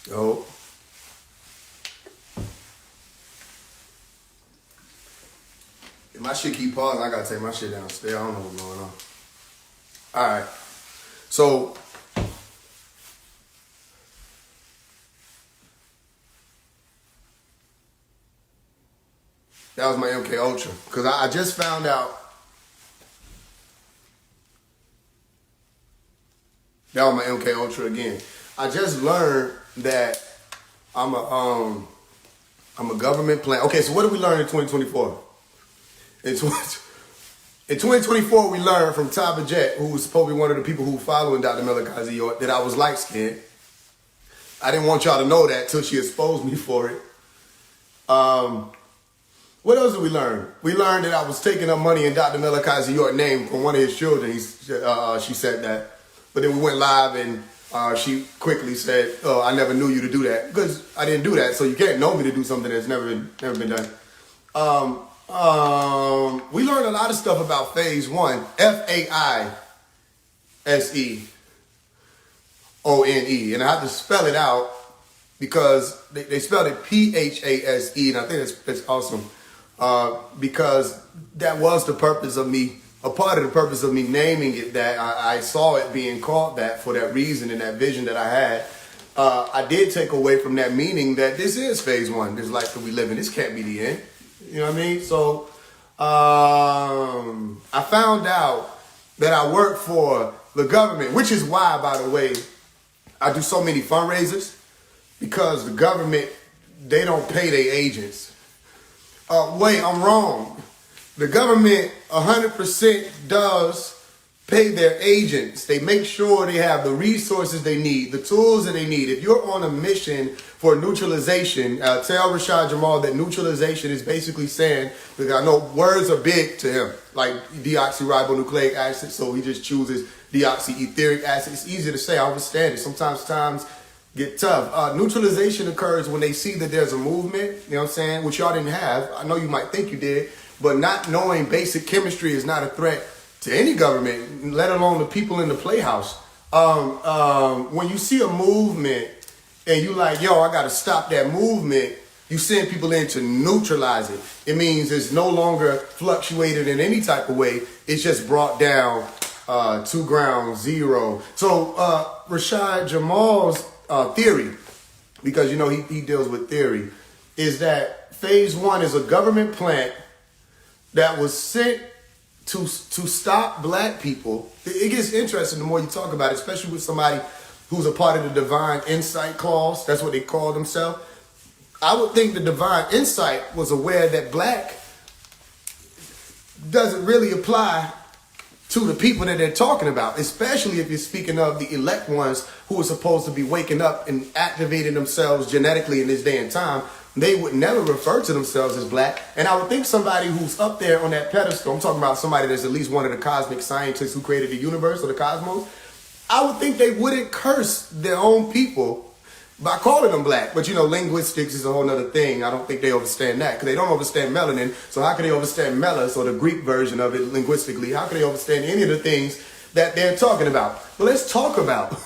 Yo. If my shit keep pausing, I gotta take my shit downstairs. I don't know what's going on. Alright. So that was my MK Ultra. Cause I just found out. That was my MK Ultra again. I just learned that I'm a government plan. Okay, so what did we learn in 2024? In 2024, we learned from Taba Jet, who was supposed to be one of the people who following Dr. Malachi York, that I was light-skinned. I didn't want y'all to know that till she exposed me for it. What else did we learn? We learned that I was taking up money in Dr. Malachi York's name from one of his children. She said that. But then we went live and she quickly said, "Oh, I never knew you to do that," because I didn't do that. So you can't know me to do something that's never been done. We learned a lot of stuff about Phase 1, Faise, and I have to spell it out because they spelled it Phase, and I think that's awesome because that was the purpose of me. A part of the purpose of me naming it that, I saw it being called that for that reason and that vision that I had. I did take away from that meaning that this is Phase 1. This life that we live in. This can't be the end. You know what I mean? So I found out that I work for the government, which is why, by the way, I do so many fundraisers, because the government, they don't pay their agents. Wait, I'm wrong. The government 100% does pay their agents. They make sure they have the resources they need, the tools that they need. If you're on a mission for neutralization, tell Rashad Jamal that neutralization is basically saying, because I know words are big to him, like deoxyribonucleic acid, so he just chooses deoxyetheric acid. It's easy to say, I understand it. Sometimes times get tough. Neutralization occurs when they see that there's a movement, you know what I'm saying, which y'all didn't have. I know you might think you did, but not knowing basic chemistry is not a threat to any government, let alone the people in the playhouse. When you see a movement and you like, yo, I gotta stop that movement, you send people in to neutralize it. It means it's no longer fluctuated in any type of way. It's just brought down to ground zero. So Rashad Jamal's theory, because you know he deals with theory, is that Phase 1 is a government plant that was sent to stop black people. It gets interesting the more you talk about it, especially with somebody who's a part of the Divine Insight Clause. That's what they call themselves. I would think the Divine Insight was aware that black doesn't really apply to the people that they're talking about, especially if you're speaking of the elect ones who are supposed to be waking up and activating themselves genetically in this day and time. They would never refer to themselves as black. And I would think somebody who's up there on that pedestal, I'm talking about somebody that's at least one of the cosmic scientists who created the universe or the cosmos, I would think they wouldn't curse their own people by calling them black. But you know, linguistics is a whole nother thing. I don't think they understand that, because they don't understand melanin. So how can they understand melos, or the Greek version of it linguistically? How can they understand any of the things that they're talking about? Well, let's talk about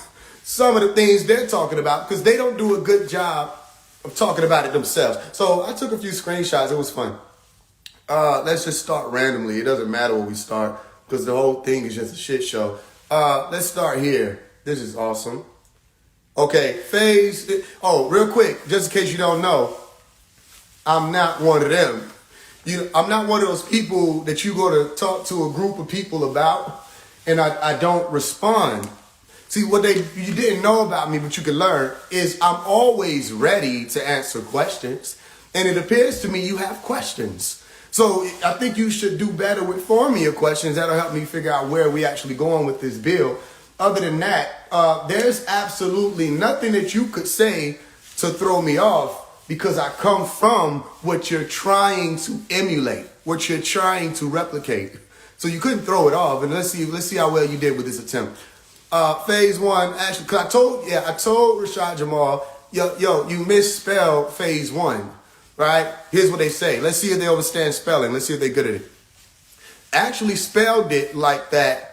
some of the things they're talking about, because they don't do a good job of talking about it themselves. So I took a few screenshots. It was fun. Let's just start randomly. It doesn't matter where we start, because the whole thing is just a shit show. Let's start here. This is awesome. Okay, Phase. Oh, real quick, just in case you don't know, I'm not one of them. I'm not one of those people that you go to talk to a group of people about and I don't respond. See, what you didn't know about me, but you can learn, is I'm always ready to answer questions. And it appears to me you have questions. So I think you should do better with forming your questions. That'll help me figure out where we actually going with this bill. Other than that, there's absolutely nothing that you could say to throw me off, because I come from what you're trying to emulate, what you're trying to replicate. So you couldn't throw it off. And let's see how well you did with this attempt. Phase 1, actually, because I told Rashad Jamal, yo, you misspelled Phase 1, right? Here's what they say. Let's see if they understand spelling. Let's see if they're good at it. Actually spelled it like that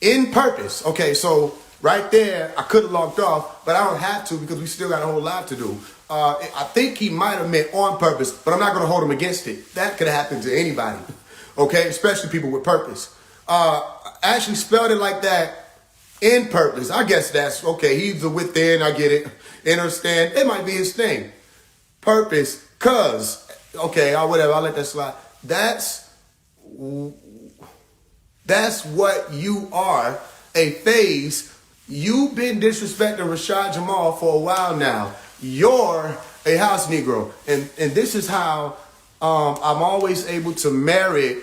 in purpose. Okay, so Right there, I could have logged off, but I don't have to because we still got a whole lot to do. I think he might have meant on purpose, but I'm not going to hold him against it. That could have happened to anybody, okay? Especially people with purpose. Actually spelled it like that, in purpose. I guess that's, okay, he's the within, I get it. Understand? It might be his thing. Purpose, cause, okay, or whatever, I'll let that slide. That's what you are, a Faise. You've been disrespecting Rashad Jamal for a while now. You're a house Negro. And this is how I'm always able to merit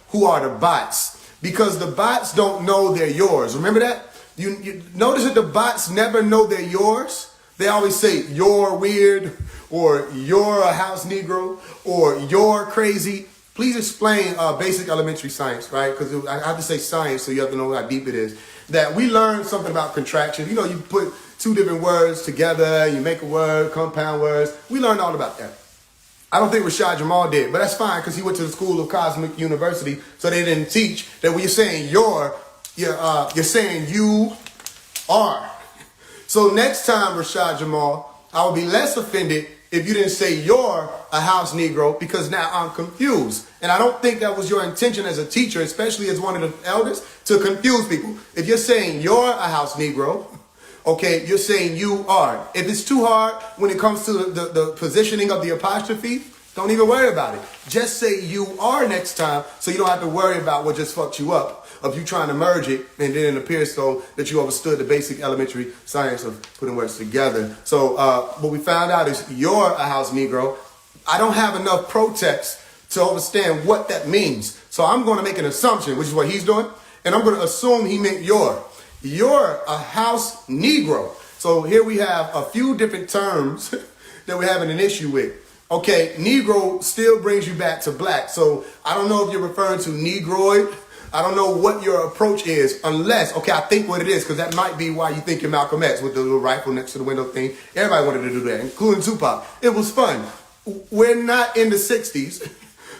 who are the bots. Because the bots don't know they're yours. Remember that? You notice that the bots never know they're yours. They always say, you're weird, or you're a house Negro, or you're crazy. Please explain basic elementary science, right? Because I have to say science so you have to know how deep it is. That we learned something about contraction. You know, you put two different words together, you make a word, compound words. We learned all about that. I don't think Rashad Jamal did, but that's fine because he went to the School of Cosmic University, so they didn't teach that when you're saying you're saying you are. So next time, Rashad Jamal, I would be less offended if you didn't say you're a house Negro, because now I'm confused. And I don't think that was your intention as a teacher, especially as one of the elders, to confuse people. If you're saying you're a house Negro, okay, you're saying you are. If it's too hard when it comes to the positioning of the apostrophe, don't even worry about it. Just say you are next time so you don't have to worry about what just fucked you up of you trying to merge it and then it appears so that you understood the basic elementary science of putting words together. So what we found out is you're a house Negro. I don't have enough pro-text to understand what that means. So I'm going to make an assumption, which is what he's doing, and I'm going to assume he meant you're. You're a house Negro. So here we have a few different terms that we're having an issue with. Okay, Negro still brings you back to black. So I don't know if you're referring to Negroid. I don't know what your approach is unless, okay, I think what it is, because that might be why you think you're Malcolm X with the little rifle next to the window thing. Everybody wanted to do that, including Tupac. It was fun. We're not in the 60s.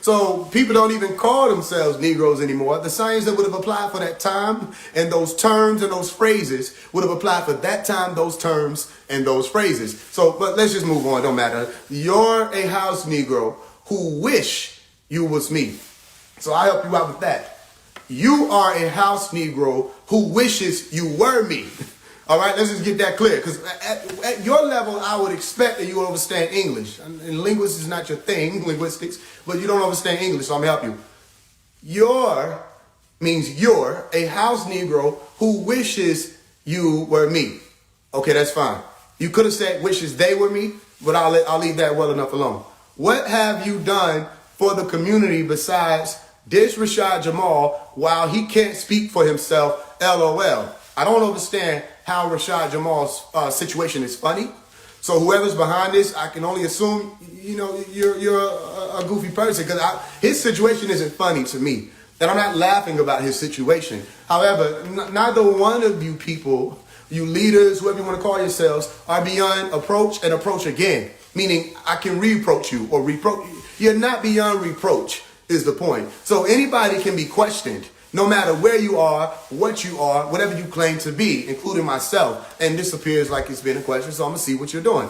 So people don't even call themselves Negroes anymore. The science that would have applied for that time and those terms and those phrases would have applied for that time, those terms and those phrases. So, but let's just move on. Don't matter. You're a house Negro who wish you was me. So I help you out with that. You are a house Negro who wishes you were me. All right, let's just get that clear. Because at your level, I would expect that you would understand English. And linguistics is not your thing, linguistics, but you don't understand English, so I'm going to help you. Your means you're a house Negro who wishes you were me. Okay, that's fine. You could have said wishes they were me, but I'll leave that well enough alone. What have you done for the community besides dish Rashad Jamal while he can't speak for himself, LOL? I don't understand how Rashad Jamal's situation is funny. So whoever's behind this, I can only assume, you know, you're a goofy person because his situation isn't funny to me. And I'm not laughing about his situation. However, neither one of you people, you leaders, whoever you want to call yourselves, are beyond approach and approach again. Meaning I can reproach you or reproach. You're not beyond reproach is the point. So anybody can be questioned. No matter where you are, whatever you claim to be, including myself. And this appears like it's been a question, so I'm going to see what you're doing.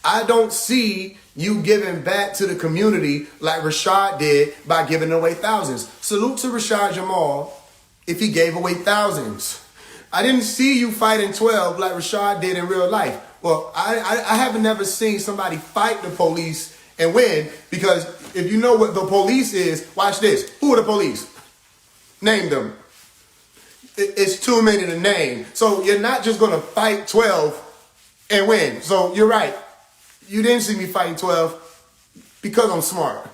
I don't see you giving back to the community like Rashad did by giving away thousands. Salute to Rashad Jamal if he gave away thousands. I didn't see you fighting 12 like Rashad did in real life. Well, I haven't never seen somebody fight the police and win, because if you know what the police is, watch this. Who are the police? Name them. It's too many to name. So you're not just going to fight 12 and win. So you're right. You didn't see me fighting 12 because I'm smart.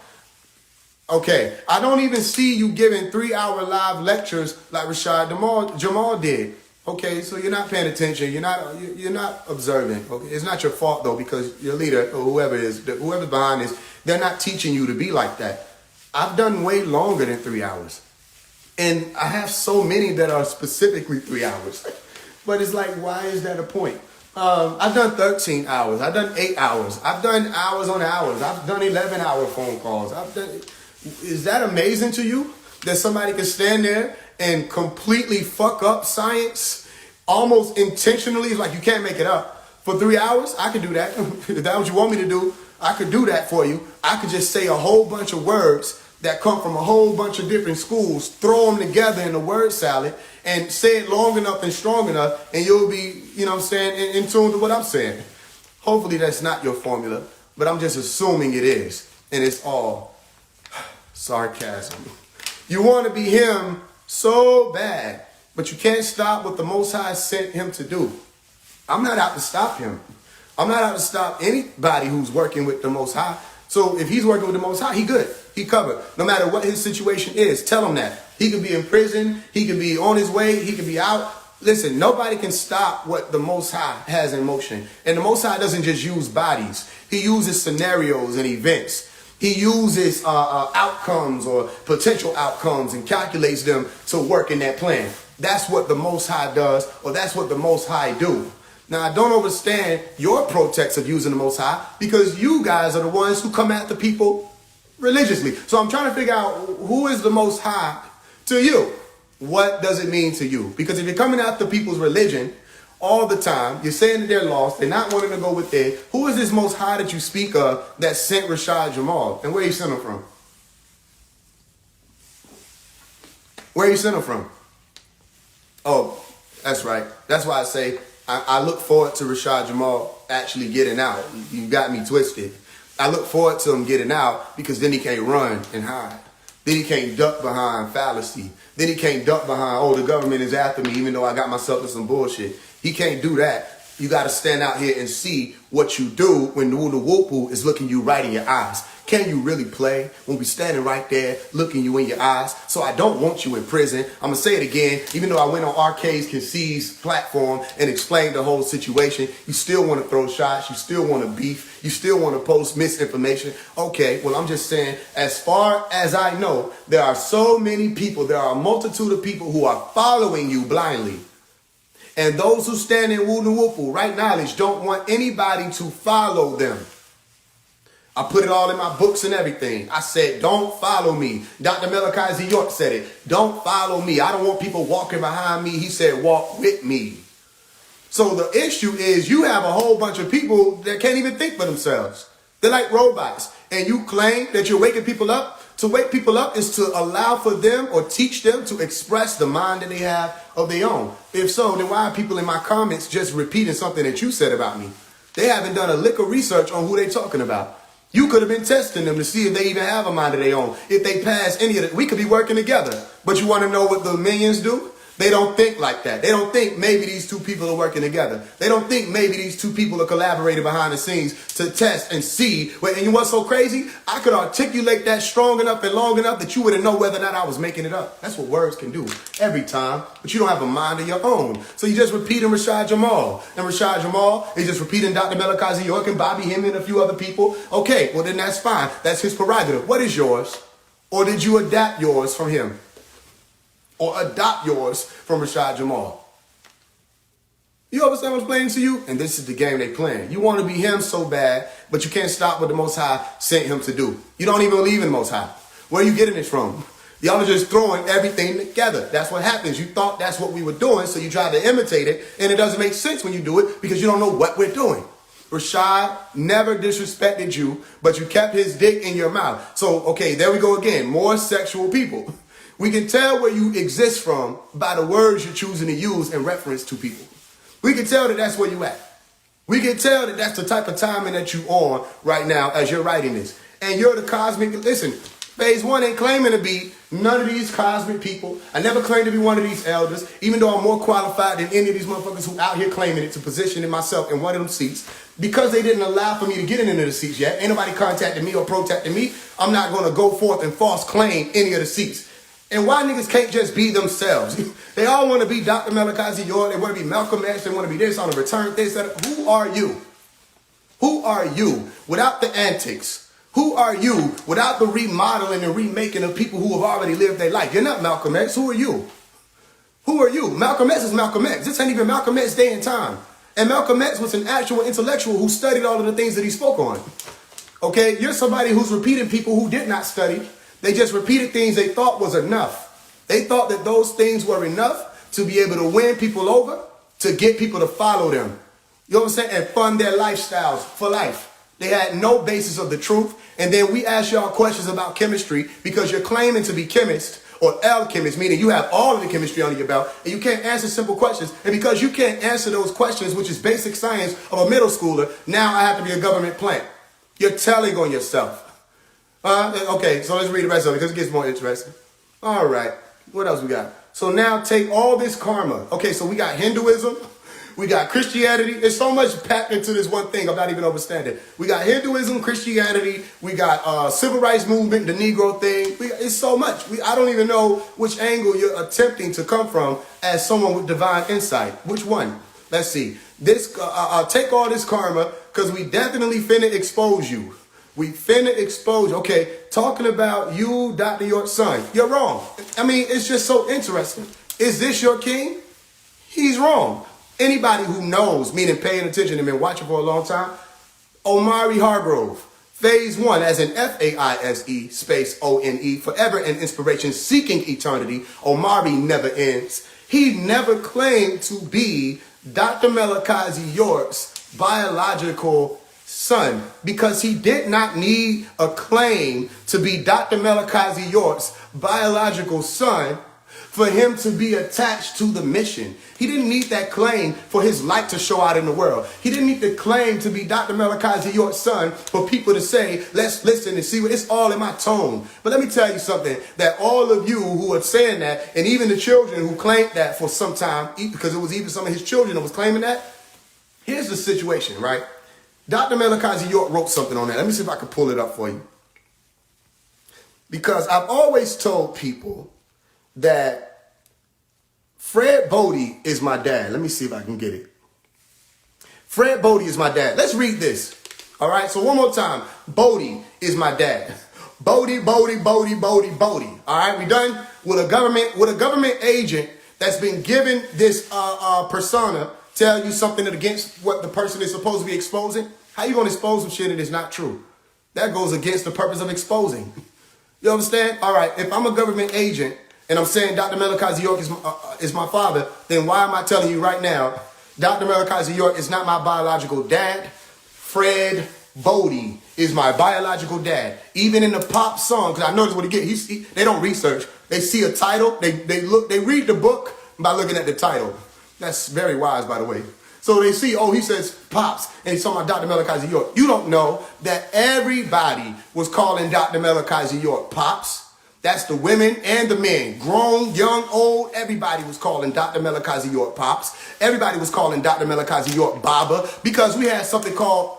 Okay. I don't even see you giving 3-hour live lectures like Rashad Jamal did. Okay. So you're not paying attention. You're not observing. Okay. It's not your fault though, because your leader or whoever's behind this, they're not teaching you to be like that. I've done way longer than 3 hours. And I have so many that are specifically 3 hours. But it's like, why is that a point? I've done 13 hours. I've done 8 hours. I've done hours on hours. I've done 11-hour phone calls. Is that amazing to you? That somebody can stand there and completely fuck up science almost intentionally, like you can't make it up. For 3 hours, I could do that. If that's what you want me to do, I could do that for you. I could just say a whole bunch of words that come from a whole bunch of different schools, throw them together in a word salad, and say it long enough and strong enough, and you'll be, you know what I'm saying, in tune to what I'm saying. Hopefully that's not your formula, but I'm just assuming it is, and it's all sarcasm. You want to be him so bad, but you can't stop what the Most High sent him to do. I'm not out to stop him. I'm not out to stop anybody who's working with the Most High. So if he's working with the Most High, he good. He covered. No matter what his situation is, tell him that. He could be in prison. He could be on his way. He could be out. Listen, nobody can stop what the Most High has in motion. And the Most High doesn't just use bodies. He uses scenarios and events. He uses outcomes or potential outcomes and calculates them to work in that plan. That's what the Most High does, or that's what the Most High do. Now, I don't understand your protest of using the Most High, because you guys are the ones who come after people religiously. So I'm trying to figure out, who is the Most High to you? What does it mean to you? Because if you're coming after people's religion all the time, you're saying that they're lost, they're not wanting to go with it. Who is this Most High that you speak of that sent Rashad Jamal? And where you sent him from? Where you sent him from? Oh, that's right. That's why I say I look forward to Rashad Jamal actually getting out. You got me twisted. I look forward to him getting out, because then he can't run and hide. Then he can't duck behind fallacy. Then he can't duck behind, oh, the government is after me even though I got myself in some bullshit. He can't do that. You got to stand out here and see what you do when the whoop is looking you right in your eyes. Can you really play when we standing right there looking you in your eyes? So I don't want you in prison. I'm going to say it again. Even though I went on Arcade's Conceive's platform and explained the whole situation, you still want to throw shots. You still want to beef. You still want to post misinformation. Okay, well, I'm just saying, as far as I know, there are so many people, there are a multitude of people who are following you blindly. And those who stand in woo right knowledge, don't want anybody to follow them. I put it all in my books and everything. I said, don't follow me. Dr. Malachi Z. York said it. Don't follow me. I don't want people walking behind me. He said, walk with me. So the issue is, you have a whole bunch of people that can't even think for themselves. They're like robots. And you claim that you're waking people up. To wake people up is to allow for them or teach them to express the mind that they have of their own. If so, then why are people in my comments just repeating something that you said about me? They haven't done a lick of research on who they're talking about. You could have been testing them to see if they even have a mind of their own. If they pass any of it, we could be working together. But you want to know what the minions do? They don't think like that. They don't think maybe these two people are working together. They don't think maybe these two people are collaborating behind the scenes to test and see. And you know what's so crazy? I could articulate that strong enough and long enough that you wouldn't know whether or not I was making it up. That's what words can do every time. But you don't have a mind of your own. So you just repeating Rashad Jamal. And Rashad Jamal is just repeating Dr. Malachi Z. York and Bobby Him and a few other people. Okay, well then that's fine. That's his prerogative. What is yours? Or did you adapt yours from him? Or adopt yours from Rashad Jamal? You understand what's playing to you? And this is the game they playing. You want to be him so bad, but you can't stop what the Most High sent him to do. You don't even believe in the Most High. Where are you getting this from? Y'all are just throwing everything together. That's what happens. You thought that's what we were doing, so you tried to imitate it, and it doesn't make sense when you do it because you don't know what we're doing. Rashad never disrespected you, but you kept his dick in your mouth. So, okay, there we go again. More sexual people. We can tell where you exist from by the words you're choosing to use in reference to people. We can tell that that's where you at. We can tell that that's the type of timing that you on right now as you're writing this. And you're the cosmic, listen, Phase 1 ain't claiming to be none of these cosmic people. I never claimed to be one of these elders, even though I'm more qualified than any of these motherfuckers who out here claiming it to positioning myself in one of them seats. Because they didn't allow for me to get into the seats yet, ain't nobody contacted me or protected me, I'm not going to go forth and false claim any of the seats. And why niggas can't just be themselves? They all want to be Dr. Malachi Z. York. They want to be Malcolm X. They want to be this on the return. This, that. Who are you? Who are you without the antics? Who are you without the remodeling and remaking of people who have already lived their life? You're not Malcolm X. Who are you? Who are you? Malcolm X is Malcolm X. This ain't even Malcolm X day and time. And Malcolm X was an actual intellectual who studied all of the things that he spoke on. Okay? You're somebody who's repeating people who did not study. They just repeated things they thought was enough. They thought that those things were enough to be able to win people over. to get people to follow them. You know what I'm saying? And fund their lifestyles for life. They had no basis of the truth. And then we ask y'all questions about chemistry because you're claiming to be chemist or alchemist, meaning you have all of the chemistry under your belt and you can't answer simple questions. And because you can't answer those questions, which is basic science of a middle schooler, now I have to be a government plant. You're telling on yourself. Okay, so let's read the rest of it because it gets more interesting. All right, what else we got? So now take all this karma. Okay, so we got Hinduism. We got Christianity. There's so much packed into this one thing I'm not even understanding. We got Hinduism, Christianity. We got civil rights movement, the Negro thing. It's so much. I don't even know which angle you're attempting to come from as someone with divine insight. Which one? Let's see. Take all this karma because we definitely finna expose you. We finna expose you. Okay, talking about you, Dr. York's son. You're wrong. I mean, it's just so interesting. Is this your king? He's wrong. Anybody who knows, meaning paying attention and been watching for a long time, Omari Hargrove, Phase 1, as in Faise space O-N-E, forever and inspiration, seeking eternity. Omari never ends. He never claimed to be Dr. Melikazi York's biological son because he did not need a claim to be Dr. Melikazi York's biological son for him to be attached to the mission. He didn't need that claim for his light to show out in the world. He didn't need the claim to be Dr. Melikazi York's son for people to say, let's listen and see what it's all in my tone. But let me tell you something, that all of you who are saying that, and even the children who claimed that for some time, because it was even some of his children that was claiming that, here's the situation, right? Dr. Melikazi York wrote something on that. Let me see if I can pull it up for you. Because I've always told people that Fred Bodie is my dad. Let me see if I can get it. Fred Bodie is my dad. Let's read this. All right, so one more time. Bodie is my dad. Bodie, Bodie, Bodie, Bodie, Bodie. All right, we done with a government agent that's been given this persona tell you something against what the person is supposed to be exposing. How you gonna expose some shit that is not true? That goes against the purpose of exposing. You understand? All right, if I'm a government agent and I'm saying Dr. Melikazi York is my father, then why am I telling you right now, Dr. Melikazi York is not my biological dad? Fred Bodie is my biological dad. Even in the pop song, because I noticed what he get. They don't research. They see a title. They read the book by looking at the title. That's very wise, by the way. So they see, oh, he says Pops, and he's talking about Dr. Melikazi York. You don't know that everybody was calling Dr. Melikazi York Pops. That's the women and the men, grown, young, old. Everybody was calling Dr. Melikazi York Pops. Everybody was calling Dr. Melikazi York Baba because we had something called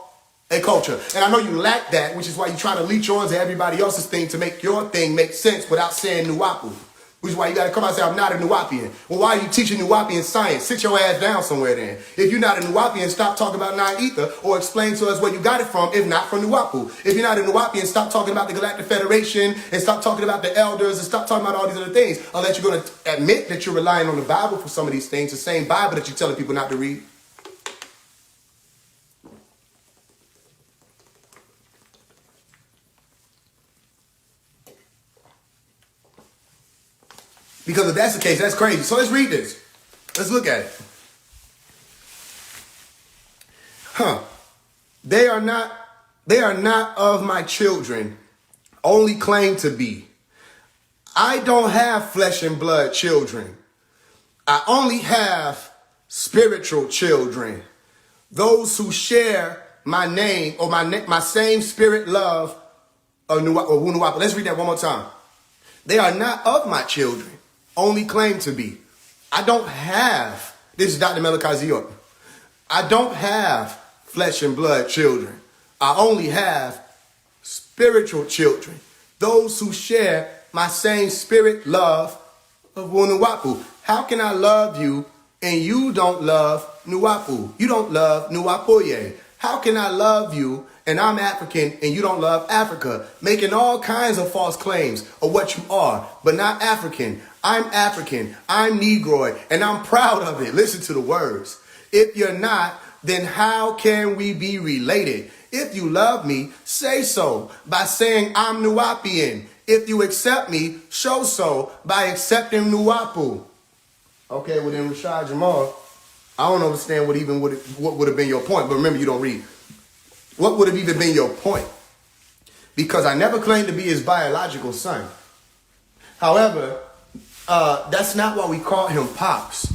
a culture. And I know you lack that, which is why you're trying to leech on to everybody else's thing to make your thing make sense without saying Nuwapu. Which is why you got to come out and say, I'm not a Nuwapian. Well, why are you teaching Nuwapian science? Sit your ass down somewhere then. If you're not a Nuwapian, stop talking about non-ether or explain to us where you got it from, if not from Nuwapu. If you're not a Nuwapian, stop talking about the Galactic Federation and stop talking about the elders and stop talking about all these other things. Unless you're going to admit that you're relying on the Bible for some of these things, the same Bible that you're telling people not to read. Because if that's the case, that's crazy. So let's read this. Let's look at it. They are not of my children, only claim to be. I don't have flesh and blood children. I only have spiritual children. Those who share my name or my same spirit love of Nuwapu. Let's read that one more time. They are not of my children, only claim to be. I don't have, this is Dr. Melikazi York. I don't have flesh and blood children. I only have spiritual children. Those who share my same spirit love of Nuwapu. How can I love you and you don't love Nuwapu? You don't love Nuwapoye. How can I love you and I'm African and you don't love Africa? Making all kinds of false claims of what you are, but not African. I'm African, I'm Negroid, and I'm proud of it. Listen to the words. If you're not, then how can we be related? If you love me, say so by saying I'm Nuwapian. If you accept me, show so by accepting Nuwapu. Okay, well then Rashad Jamal, I don't understand what would have been your point. But remember, you don't read. What would have even been your point? Because I never claimed to be his biological son. However, that's not why we called him Pops.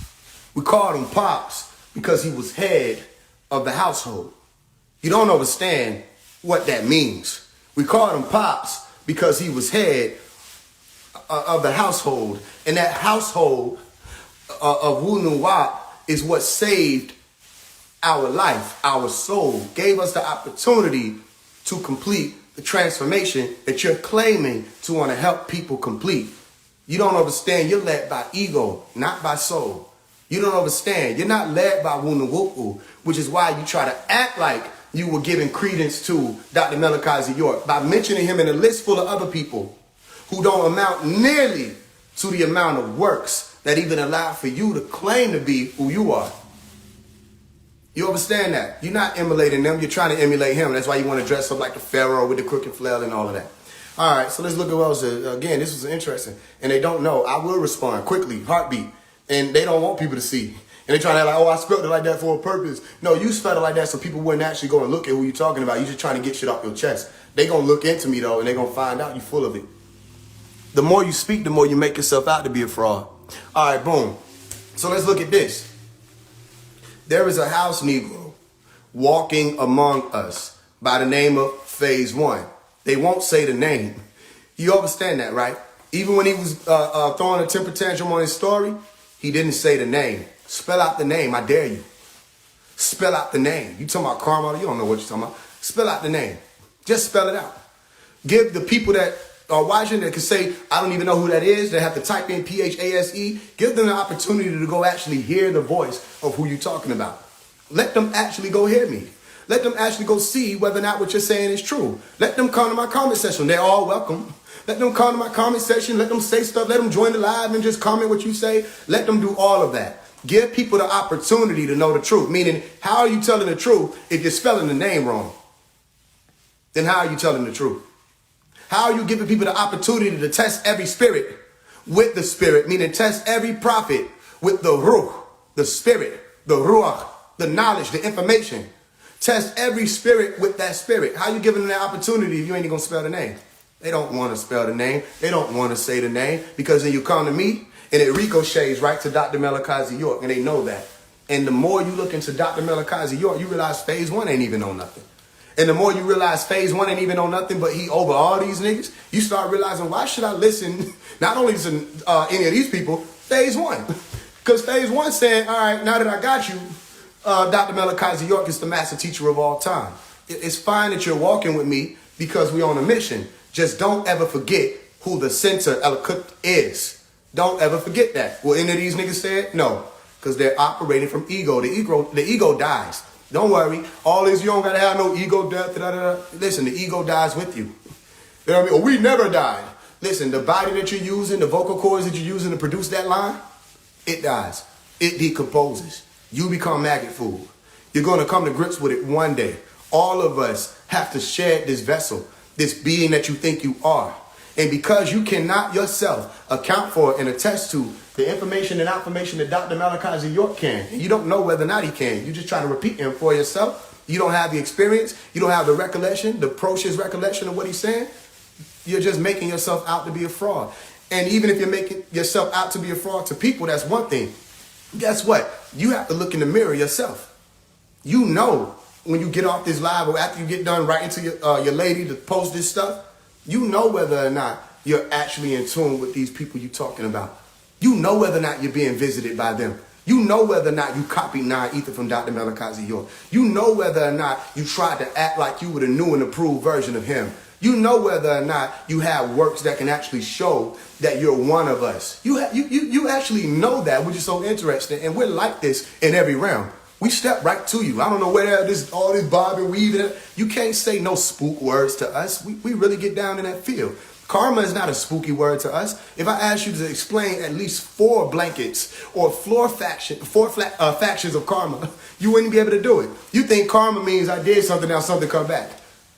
We called him Pops because he was head of the household. You don't understand what that means. We called him Pops because he was head of the household. And that household of Wu Nuwap is what saved our life, our soul, gave us the opportunity to complete the transformation that you're claiming to want to help people complete. You don't understand. You're led by ego, not by soul. You don't understand. You're not led by Wu Nuwap, which is why you try to act like you were giving credence to Dr. Malachi York by mentioning him in a list full of other people who don't amount nearly to the amount of works that even allow for you to claim to be who you are. You understand that? You're not emulating them. You're trying to emulate him. That's why you want to dress up like the Pharaoh with the crooked flail and all of that. All right, so let's look at what else. Again, this was interesting. And they don't know. I will respond quickly, heartbeat. And they don't want people to see. And they trying to act like, oh, I spelled it like that for a purpose. No, you spelled it like that so people wouldn't actually go and look at who you're talking about. You're just trying to get shit off your chest. They going to look into me, though, and they going to find out you're full of it. The more you speak, the more you make yourself out to be a fraud. All right, boom. So let's look at this. There is a house Negro walking among us by the name of Phase 1. They won't say the name. You understand that, right? Even when he was throwing a temper tantrum on his story, he didn't say the name. Spell out the name. I dare you. Spell out the name. You talking about karma? You don't know what you're talking about. Spell out the name. Just spell it out. Give the people that are watching that can say, I don't even know who that is, they have to type in P-H-A-S-E. Give them the opportunity to go actually hear the voice of who you're talking about. Let them actually go hear me. Let them actually go see whether or not what you're saying is true. Let them come to my comment section. They're all welcome. Let them come to my comment section. Let them say stuff. Let them join the live and just comment what you say. Let them do all of that. Give people the opportunity to know the truth. Meaning, how are you telling the truth if you're spelling the name wrong? Then how are you telling the truth? How are you giving people the opportunity to test every spirit with the spirit? Meaning test every prophet with the ruh, the spirit, the ruach, the knowledge, the information. Test every spirit with that spirit. How you giving them that opportunity if you ain't gonna spell the name? They don't want to spell the name. They don't want to say the name because then you come to me and it ricochets right to Dr. Malachi York, and they know that. And the more you look into Dr. Malachi York, you realize Phase 1 ain't even on nothing. And the more you realize Phase 1 ain't even on nothing, but he over all these niggas, you start realizing, why should I listen not only to any of these people, Phase 1? Because Phase 1 saying, all right, now that I got you, Dr. Malachi York is the master teacher of all time. It's fine that you're walking with me because we're on a mission. Just don't ever forget who the center Elakut is. Don't ever forget that. Will any of these niggas say it? No, because they're operating from ego. The ego dies. Don't worry. All this, you don't got to have no ego death. Da, da, da. Listen, the ego dies with you. You know what I mean? Oh, we never died. Listen, the body that you're using, the vocal cords that you're using to produce that line, it dies. It decomposes. You become maggot food. You're going to come to grips with it one day. All of us have to shed this vessel, this being that you think you are. And because you cannot yourself account for and attest to the information and affirmation that Dr. Malachi York can, and you don't know whether or not he can, you're just trying to repeat him for yourself. You don't have the experience. You don't have the recollection, the procious recollection of what he's saying. You're just making yourself out to be a fraud. And even if you're making yourself out to be a fraud to people, that's one thing. Guess what? You have to look in the mirror yourself. You know when you get off this live or after you get done writing to your lady to post this stuff, you know whether or not you're actually in tune with these people you're talking about. You know whether or not you're being visited by them. You know whether or not you copied 9 ether from Dr. Malachi York. You know whether or not you tried to act like you were the new and approved version of him. You know whether or not you have works that can actually show that you're one of us. You actually know that, which is so interesting. And we're like this in every realm. We step right to you. I don't know where all this bob and weave. You can't say no spook words to us. We really get down in that field. Karma is not a spooky word to us. If I ask you to explain at least 4 blankets or four factions of karma, you wouldn't be able to do it. You think karma means I did something, now something come back.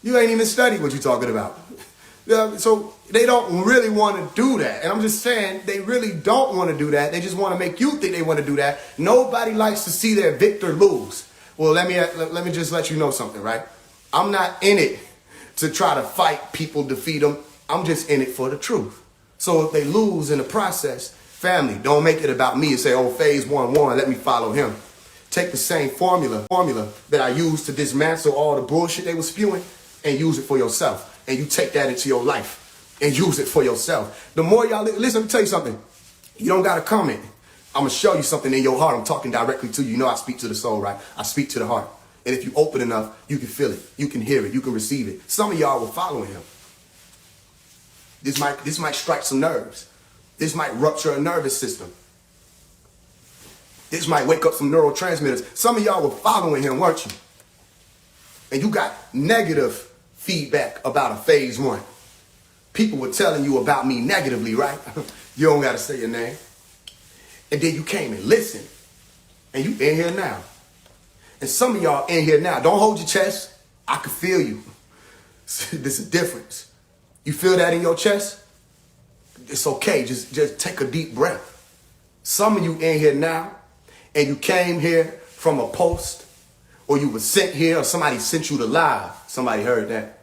You ain't even studied what you're talking about. So they don't really want to do that. And I'm just saying, they really don't want to do that. They just want to make you think they want to do that. Nobody likes to see their victor lose. Well, let me just let you know something, right? I'm not in it to try to fight people, defeat them. I'm just in it for the truth. So if they lose in the process, family, don't make it about me and say, oh, Faise won, let me follow him. Take the same formula that I used to dismantle all the bullshit they were spewing and use it for yourself. And you take that into your life and use it for yourself. The more y'all, listen, let me tell you something. You don't got to comment. I'm going to show you something in your heart. I'm talking directly to you. You know I speak to the soul, right? I speak to the heart. And if you open enough, you can feel it. You can hear it. You can receive it. Some of y'all were following him. This might strike some nerves. This might rupture a nervous system. This might wake up some neurotransmitters. Some of y'all were following him, weren't you? And you got negative feedback about a Faise 1. People were telling you about me negatively, right? You don't got to say your name. And then you came and listened. And you in here now. And some of y'all in here now. Don't hold your chest. I can feel you. There's a difference. You feel that in your chest? It's okay. Just take a deep breath. Some of you in here now, and you came here from a post, or you were sent here, or somebody sent you to live. Somebody heard that.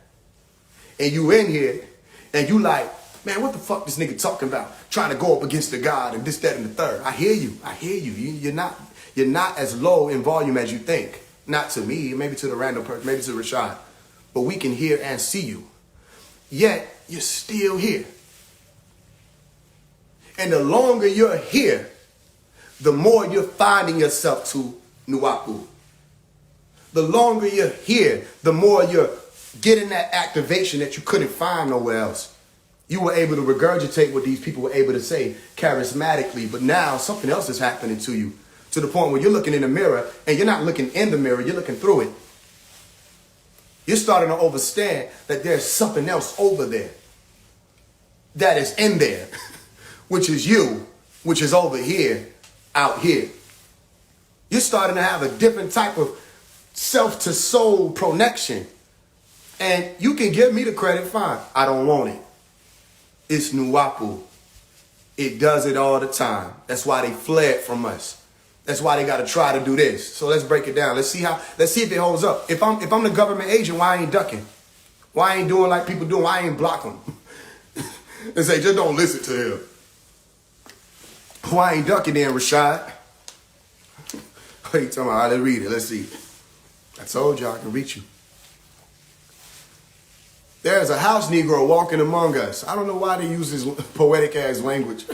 And you in here, and you like, man, what the fuck this nigga talking about? Trying to go up against the God and this, that, and the third. I hear you. You're not as low in volume as you think. Not to me, maybe to the random person, maybe to Rashad. But we can hear and see you. Yet, you're still here. And the longer you're here, the more you're finding yourself to Nuwapu. The longer you're here, the more you're getting that activation that you couldn't find nowhere else. You were able to regurgitate what these people were able to say charismatically, but now something else is happening to you, to the point where you're looking in the mirror, and you're not looking in the mirror, you're looking through it. You're starting to understand that there's something else over there that is in there, which is you, which is over here, out here. You're starting to have a different type of self-to-soul connection. And you can give me the credit, fine. I don't want it. It's Nuwapu. It does it all the time. That's why they fled from us. That's why they got to try to do this. So let's break it down. Let's see if it holds up. If I'm the government agent, why I ain't ducking? Why I ain't doing like people do? Why I ain't blocking them? And say, just don't listen to him. Why I ain't ducking then, Rashad? What are you talking about? All right, let's read it. Let's see. I told you I can reach you. There's a house Negro walking among us. I don't know why they use this poetic ass language.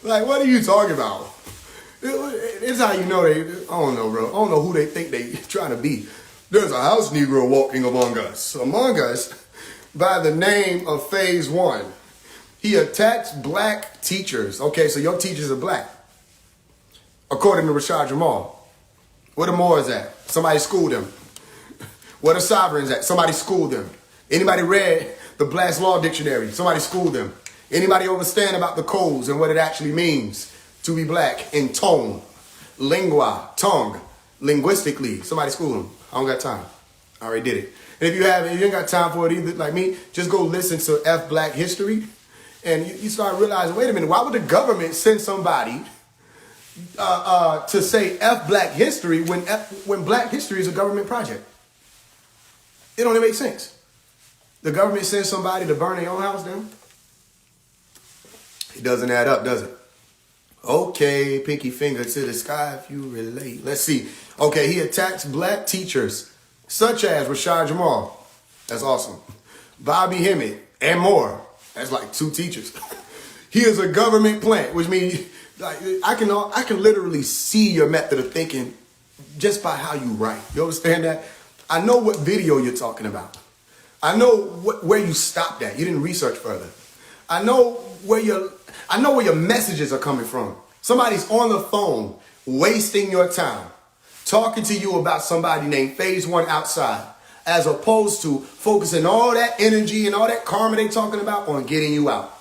Like, what are you talking about? It's how you know they, I don't know, bro. I don't know who they think they trying to be. There's a house Negro walking among us. Among us, by the name of Faise 1. He attacks black teachers. Okay, so your teachers are black. According to Rashad Jamal. Where the Moors at? Somebody schooled them. Where the Sovereigns at? Somebody schooled them. Anybody read the Black's Law Dictionary? Somebody schooled them. Anybody understand about the codes and what it actually means to be black in tone, lingua, tongue, linguistically? Somebody schooled them. I don't got time. I already did it. And if you haven't, you ain't got time for it either, like me, just go listen to F Black History. And you start realizing, wait a minute, why would the government send somebody to say F Black History when Black History is a government project? It don't even make sense. The government sends somebody to burn their own house down? It doesn't add up, does it? Okay, pinky finger to the sky if you relate. Let's see. Okay, he attacks black teachers, such as Rashad Jamal. That's awesome. Bobby Hemmett, and more. That's like 2 teachers. He is a government plant, which means like I can literally see your method of thinking just by how you write. You understand that? I know what video you're talking about. I know where you stopped at. You didn't research further. I know where your messages are coming from. Somebody's on the phone wasting your time, talking to you about somebody named Faise 1 outside, as opposed to focusing all that energy and all that karma they talking about on getting you out.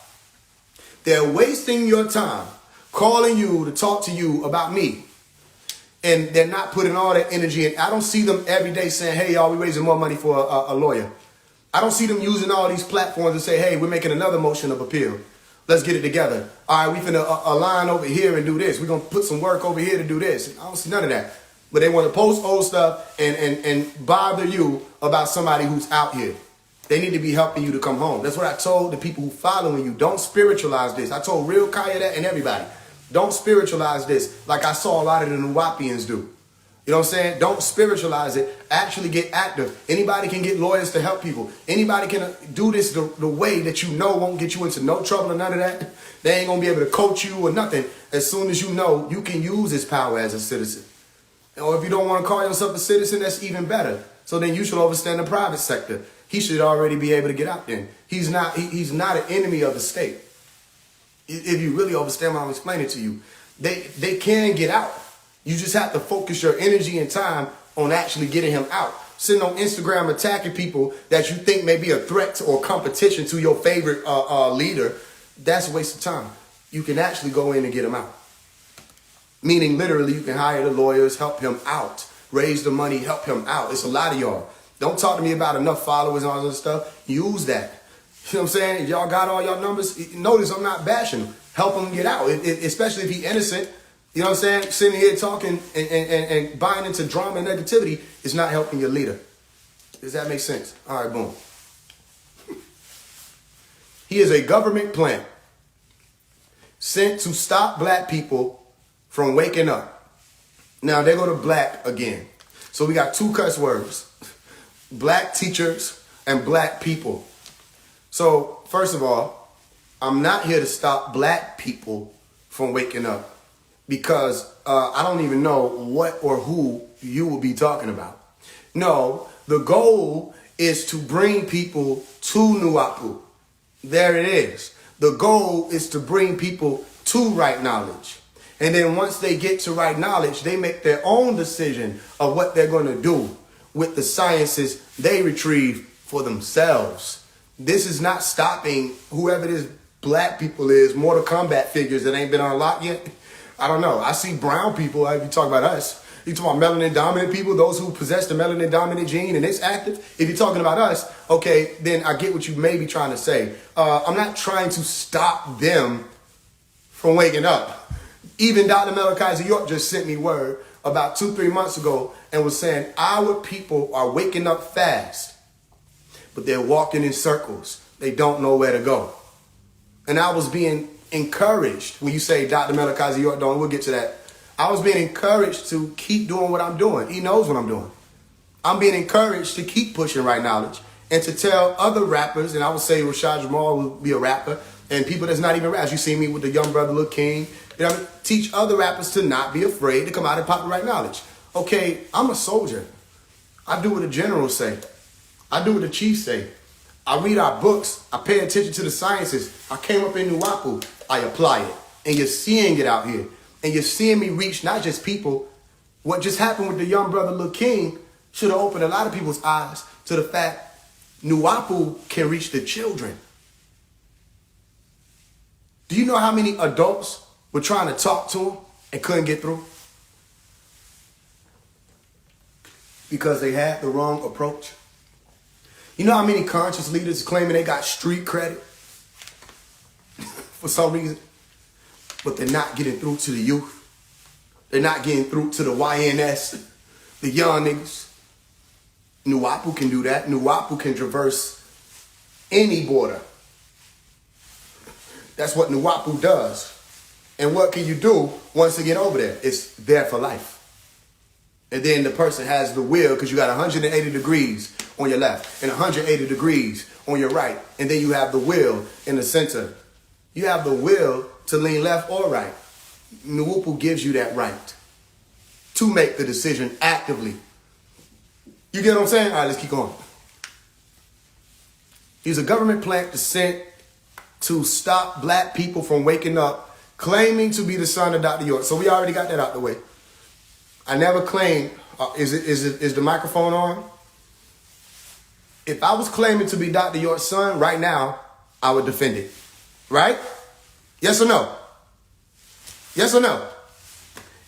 They're wasting your time calling you to talk to you about me. And they're not putting all that energy in. I don't see them every day saying, hey, y'all, we raising more money for a lawyer. I don't see them using all these platforms to say, hey, we're making another motion of appeal. Let's get it together. All right, we finna align over here and do this. We're going to put some work over here to do this. I don't see none of that. But they want to post old stuff and bother you about somebody who's out here. They need to be helping you to come home. That's what I told the people who following you. Don't spiritualize this. I told Real Kaya that and everybody. Don't spiritualize this like I saw a lot of the Nuwapians do. You know what I'm saying? Don't spiritualize it. Actually get active. Anybody can get lawyers to help people. Anybody can do this the way that you know won't get you into no trouble or none of that. They ain't going to be able to coach you or nothing as soon as you know you can use this power as a citizen. Or if you don't want to call yourself a citizen, that's even better. So then you should understand the private sector. He should already be able to get out there. He's not an enemy of the state. If you really understand what I'm explaining to you, they can get out. You just have to focus your energy and time on actually getting him out. Sitting on Instagram attacking people that you think may be a threat or competition to your favorite leader, that's a waste of time. You can actually go in and get him out. Meaning literally you can hire the lawyers, help him out, raise the money, help him out. It's a lot of y'all. Don't talk to me about enough followers and all this stuff. Use that. You know what I'm saying? If y'all got all y'all numbers, notice I'm not bashing him. Help him get out, especially if he's innocent. You know what I'm saying? Sitting here talking and buying into drama and negativity is not helping your leader. Does that make sense? All right, boom. He is a government plant sent to stop black people from waking up. Now, they go to black again. So we got two cuss words. Black teachers and black people. So, first of all, I'm not here to stop black people from waking up because I don't even know what or who you will be talking about. No, the goal is to bring people to Nuapu. There it is. The goal is to bring people to right knowledge. And then once they get to right knowledge, they make their own decision of what they're going to do with the sciences they retrieve for themselves. This is not stopping whoever this black people is, Mortal Kombat figures that ain't been unlocked yet. I don't know. I see brown people, if you talk about us, you talk about melanin dominant people, those who possess the melanin dominant gene and it's active. If you're talking about us, okay, then I get what you may be trying to say. I'm not trying to stop them from waking up. Even Dr. Malachi York just sent me word about 2-3 months ago and was saying our people are waking up fast, but they're walking in circles. They don't know where to go. And I was being encouraged when you say Dr. Malachi York, we'll get to that. I was being encouraged to keep doing what I'm doing. He knows what I'm doing. I'm being encouraged to keep pushing right knowledge and to tell other rappers, and I would say Rashad Jamal will be a rapper, and people that's not even rappers. You see me with the young brother Lil King. You know, teach other rappers to not be afraid to come out and pop the right knowledge. Okay, I'm a soldier. I do what the generals say. I do what the chiefs say. I read our books. I pay attention to the sciences. I came up in Nuwapu. I apply it. And you're seeing it out here. And you're seeing me reach not just people. What just happened with the young brother Lil King should have opened a lot of people's eyes to the fact Nuwapu can reach the children. Do you know how many adults were trying to talk to him and couldn't get through? Because they had the wrong approach. You know how many conscious leaders claiming they got street credit for some reason, but they're not getting through to the youth. They're not getting through to the YNS, the young niggas. Nuwapu can do that. Nuwapu can traverse any border. That's what Nuwapu does. And what can you do once you get over there? It's there for life. And then the person has the will because you got 180 degrees on your left and 180 degrees on your right. And then you have the will in the center. You have the will to lean left or right. Nuwapu gives you that right to make the decision actively. You get what I'm saying? All right, let's keep going. He's a government plant sent to stop black people from waking up, claiming to be the son of Dr. York. So we already got that out the way. I never claimed, is the microphone on? If I was claiming to be Dr. York's son right now, I would defend it. Right? Yes or no? Yes or no?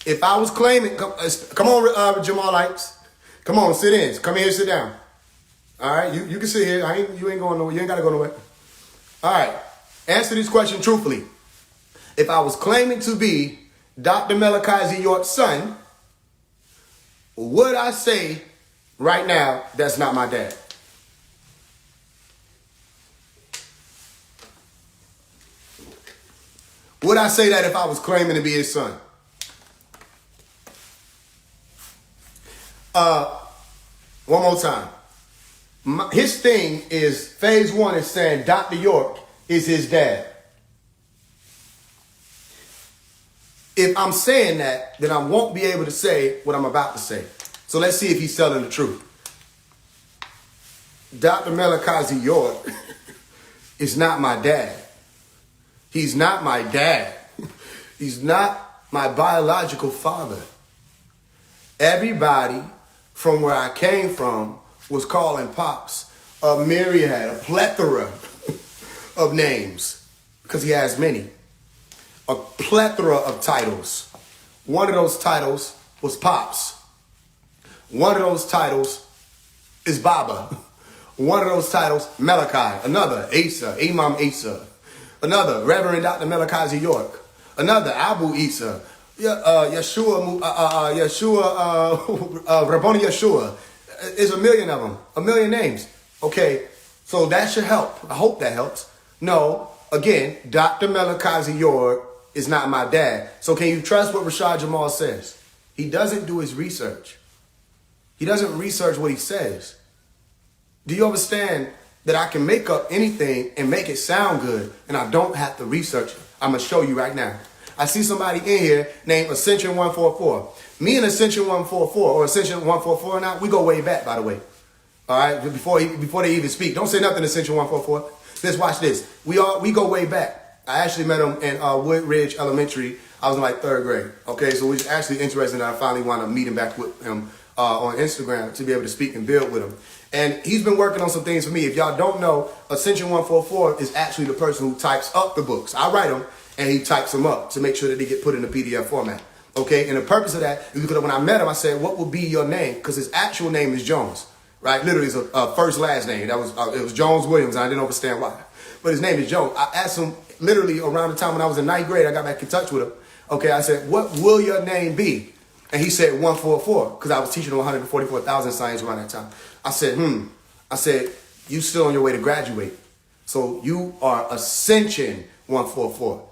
If I was claiming, come on, Jamal lights. Come on, sit in. Come here, sit down. All right, you can sit here. You ain't going nowhere. You ain't got to go nowhere. All right, answer this question truthfully. If I was claiming to be Dr. Malachi York's son, would I say right now that's not my dad? Would I say that if I was claiming to be his son? One more time. His thing is, phase one is saying Dr. York is his dad. If I'm saying that, then I won't be able to say what I'm about to say. So let's see if he's telling the truth. Dr. Malachi York is not my dad. He's not my dad. He's not my biological father. Everybody from where I came from was calling Pops a myriad, a plethora of names, because he has many. A plethora of titles. One of those titles was Pops. One of those titles is Baba. One of those titles, Malachi. Another, Asa, Imam Asa. Another, Reverend Dr. Malachi York. Another, Abu Isa. Yeshua, Rabboni Yeshua. There's a million of them. A million names. Okay, so that should help. I hope that helps. No, again, Dr. Malachi York is not my dad. So can you trust what Rashad Jamal says? He doesn't do his research. He doesn't research what he says. Do you understand that I can make up anything and make it sound good and I don't have to research it? I'm going to show you right now. I see somebody in here named Ascension 144. Me and Ascension 144 or Ascension 144 now, we go way back, by the way. All right, before they even speak. Don't say nothing, Ascension 144. Just watch this. We go way back. I actually met him in Woodridge Elementary. I was in like 3rd grade. Okay, so it's actually interesting that I finally wound up meeting back with him on Instagram to be able to speak and build with him. And he's been working on some things for me. If y'all don't know, Ascension 144 is actually the person who types up the books. I write them, and he types them up to make sure that they get put in a PDF format. Okay, and the purpose of that is because when I met him, I said, what would be your name? Because his actual name is Jones, right? Literally, it's a first last name. It was Jones Williams, and I didn't understand why. But his name is Jones. I asked him literally around the time when I was in 9th grade, I got back in touch with him. Okay, I said, what will your name be? And he said 144, because I was teaching him 144,000 science around that time. I said, I said, you still on your way to graduate. So you are Ascension 144.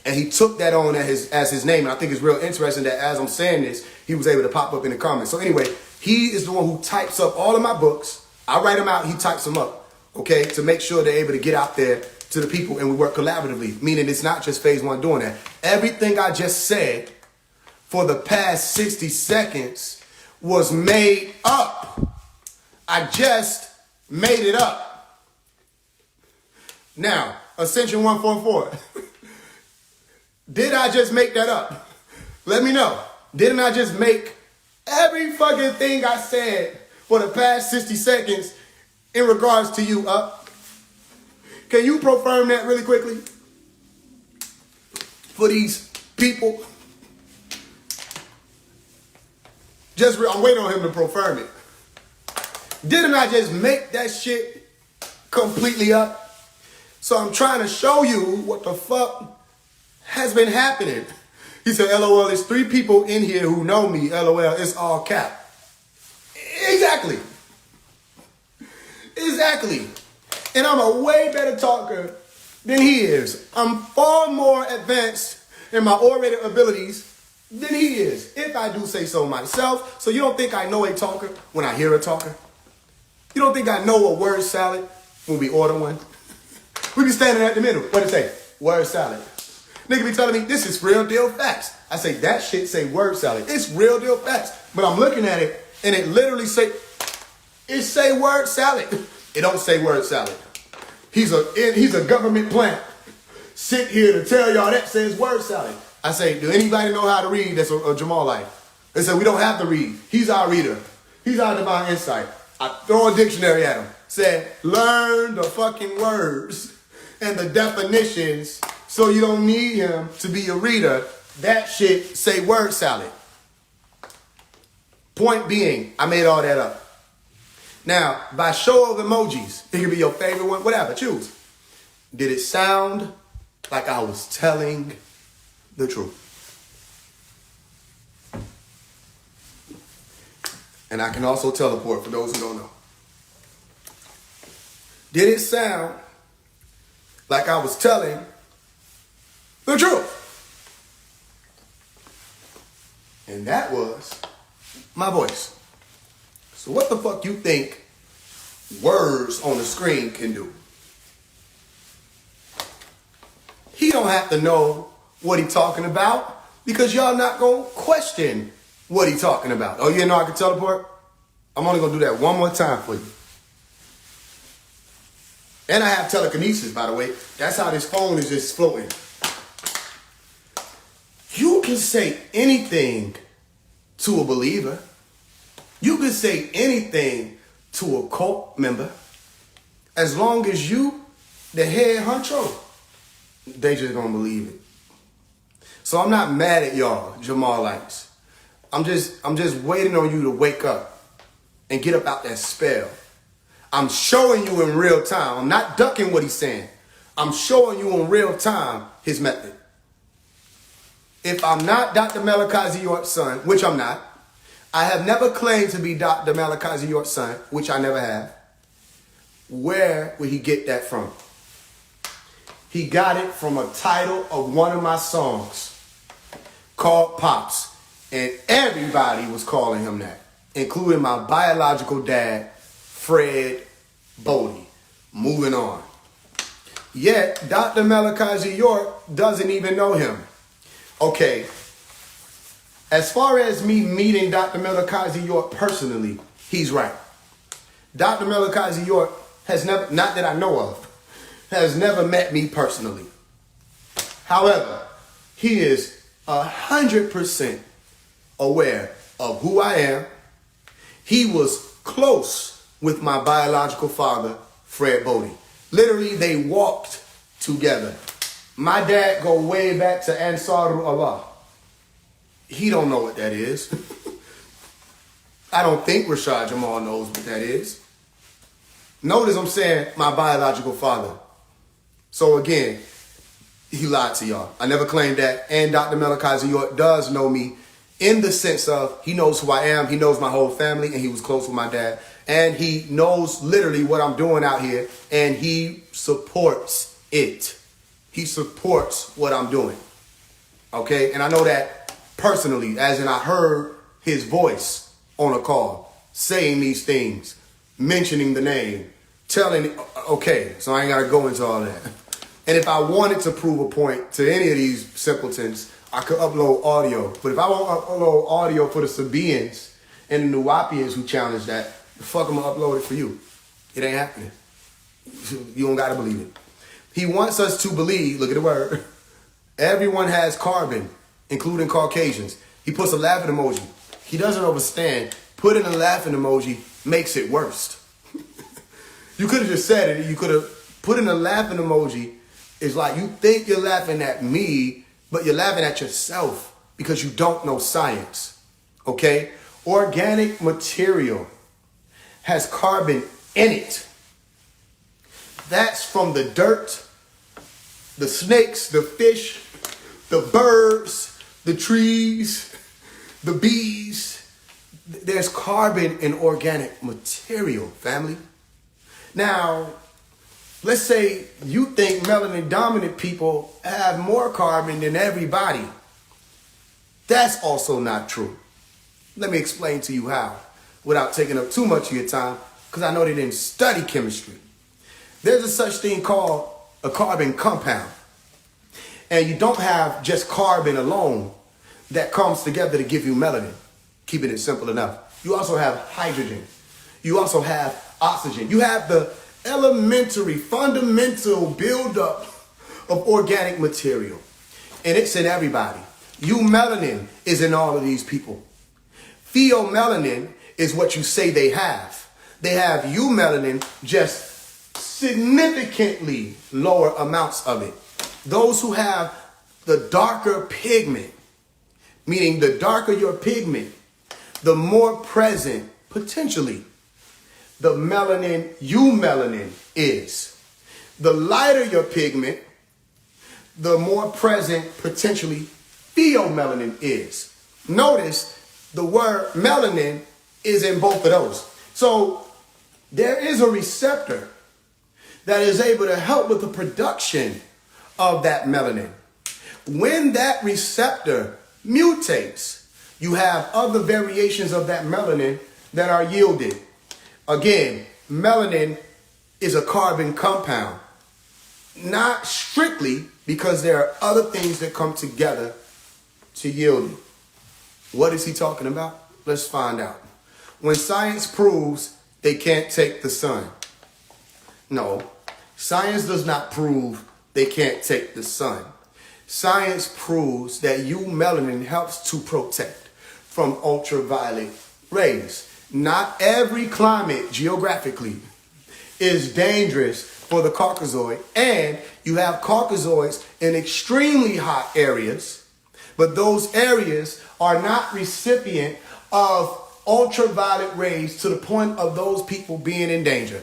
And he took that on as his name. And I think it's real interesting that as I'm saying this, he was able to pop up in the comments. So anyway, he is the one who types up all of my books. I write them out, he types them up, okay, to make sure they're able to get out there to the people and we work collaboratively, meaning it's not just phase one doing that. Everything I just said for the past 60 seconds was made up. I just made it up. Now, Ascension 144. Did I just make that up? Let me know. Didn't I just make every fucking thing I said for the past 60 seconds in regards to you up? Can you confirm that really quickly? For these people? I'm waiting on him to confirm it. Didn't I just make that shit completely up? So I'm trying to show you what the fuck has been happening. He said, LOL, there's 3 people in here who know me. LOL, it's all cap. Exactly. Exactly. And I'm a way better talker than he is. I'm far more advanced in my orator abilities than he is, if I do say so myself. So you don't think I know a talker when I hear a talker? You don't think I know a word salad when we order one? We be standing at the middle. What it say? Word salad. Nigga be telling me this is real deal facts. I say that shit say word salad. It's real deal facts. But I'm looking at it and it literally say word salad. It don't say word salad. He's a government plant. Sit here to tell y'all that says word salad. I say, do anybody know how to read? That's a Jamal life. They said we don't have to read. He's our reader. He's our divine insight. I throw a dictionary at him. Said, learn the fucking words and the definitions so you don't need him to be a reader. That shit say word salad. Point being, I made all that up. Now, by show of emojis, it could be your favorite one, whatever, choose. Did it sound like I was telling the truth? And I can also teleport for those who don't know. Did it sound like I was telling the truth? And that was my voice. So what the fuck you think words on the screen can do? He don't have to know what he talking about because y'all not gonna question what he talking about. Oh, you know I can teleport? I'm only gonna do that one more time for you. And I have telekinesis, by the way. That's how this phone is just floating. You can say anything to a believer. You can say anything to a cult member. As long as you, the head honcho, they just gonna believe it. So I'm not mad at y'all, Jamalites. I'm just waiting on you to wake up and get up out that spell. I'm showing you in real time. I'm not ducking what he's saying. I'm showing you in real time his method. If I'm not Dr. Malachi York's son, which I'm not, I have never claimed to be Dr. Malachi York's son, which I never have. Where would he get that from? He got it from a title of one of my songs called Pops. And everybody was calling him that, including my biological dad, Fred Bodie. Moving on. Yet, Dr. Malachi York doesn't even know him. Okay, as far as me meeting Dr. Malachi York personally, he's right. Dr. Malachi York has never, not that I know of, has never met me personally. However, he is 100% aware of who I am. He was close with my biological father, Fred Bodie. Literally, they walked together. My dad go way back to Ansar Allah. He don't know what that is. I don't think Rashad Jamal knows what that is. Notice I'm saying my biological father. So again, he lied to y'all. I never claimed that. And Dr. Malachi York does know me in the sense of he knows who I am. He knows my whole family, and he was close with my dad. And he knows literally what I'm doing out here, and he supports it. He supports what I'm doing. Okay? And I know that personally, as in I heard his voice on a call, saying these things, mentioning the name, telling, okay, so I ain't got to go into all that. And if I wanted to prove a point to any of these simpletons, I could upload audio. But if I won't upload audio for the Sabaeans and the Nuwapians who challenge that, the fuck I'm going to upload it for you. It ain't happening. You don't got to believe it. He wants us to believe, look at the word, everyone has carbon, including Caucasians. He puts a laughing emoji. He doesn't understand. Putting a laughing emoji makes it worse. You could have just said it. You could have put in a laughing emoji. It's like you think you're laughing at me, but you're laughing at yourself because you don't know science. Okay? Organic material has carbon in it. That's from the dirt, the snakes, the fish, the birds, the trees, the bees. There's carbon in organic material, family. Now, let's say you think melanin dominant people have more carbon than everybody. That's also not true. Let me explain to you how, without taking up too much of your time, because I know they didn't study chemistry. There's a such thing called a carbon compound. And you don't have just carbon alone that comes together to give you melanin, keeping it simple enough. You also have hydrogen. You also have oxygen. You have the elementary, fundamental buildup of organic material. And it's in everybody. Eumelanin is in all of these people. Pheomelanin is what you say they have. They have eumelanin, just significantly lower amounts of it. Those who have the darker pigment, meaning the darker your pigment, the more present, potentially, the melanin is. The lighter your pigment, the more present potentially pheomelanin is. Notice the word melanin is in both of those. So there is a receptor that is able to help with the production of that melanin. When that receptor mutates, you have other variations of that melanin that are yielded. Again, melanin is a carbon compound. Not strictly, because there are other things that come together to yield it. What is he talking about? Let's find out. When science proves they can't take the sun. No, science does not prove they can't take the sun. Science proves that melanin helps to protect from ultraviolet rays. Not every climate geographically is dangerous for the Caucasoid, and you have Caucasoids in extremely hot areas, but those areas are not recipient of ultraviolet rays to the point of those people being in danger.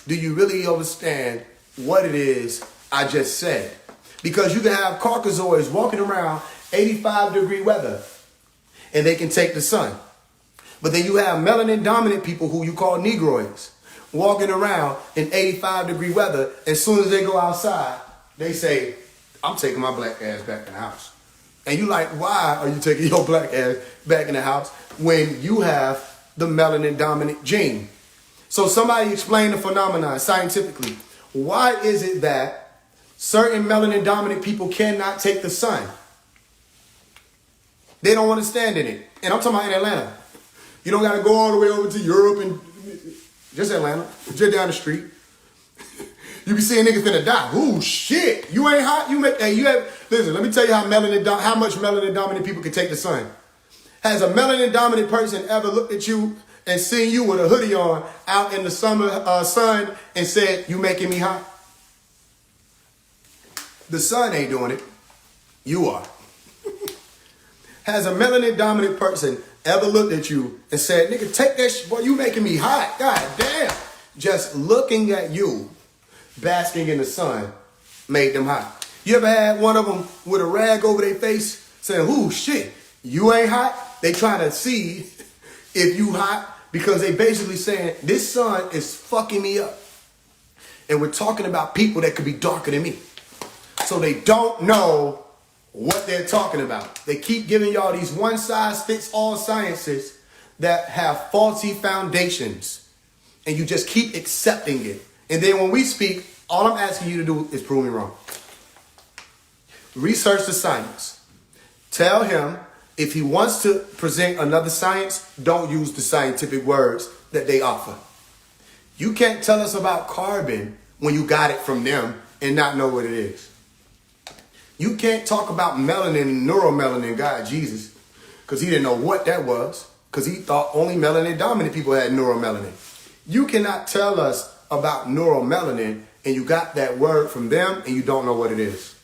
Do you really understand what it is I just said? Because you can have Caucasoids walking around 85-degree weather and they can take the sun. But then you have melanin dominant people who you call Negroids walking around in 85-degree weather. As soon as they go outside, they say, I'm taking my black ass back in the house. And you like, why are you taking your black ass back in the house when you have the melanin dominant gene? So somebody explain the phenomenon scientifically. Why is it that certain melanin dominant people cannot take the sun? They don't want to stand in it. And I'm talking about in Atlanta. You don't got to go all the way over to Europe and just Atlanta, just down the street. You be seeing niggas finna die. Ooh, shit. You ain't hot. Listen, let me tell you how much melanin dominant people can take the sun. Has a melanin dominant person ever looked at you and seen you with a hoodie on out in the summer sun and said, you making me hot? The sun ain't doing it. You are. Has a melanin dominant person ever looked at you and said, nigga, take that shit, boy, you making me hot. God damn. Just looking at you, basking in the sun, made them hot. You ever had one of them with a rag over their face saying, ooh, shit, you ain't hot? They trying to see if you hot because they basically saying, this sun is fucking me up. And we're talking about people that could be darker than me. So they don't know what they're talking about. They keep giving y'all these one-size-fits-all sciences that have faulty foundations. And you just keep accepting it. And then when we speak, all I'm asking you to do is prove me wrong. Research the science. Tell him if he wants to present another science, don't use the scientific words that they offer. You can't tell us about carbon when you got it from them and not know what it is. You can't talk about melanin and neuromelanin, God Jesus, because he didn't know what that was, because he thought only melanin dominant people had neuromelanin. You cannot tell us about neuromelanin and you got that word from them and you don't know what it is.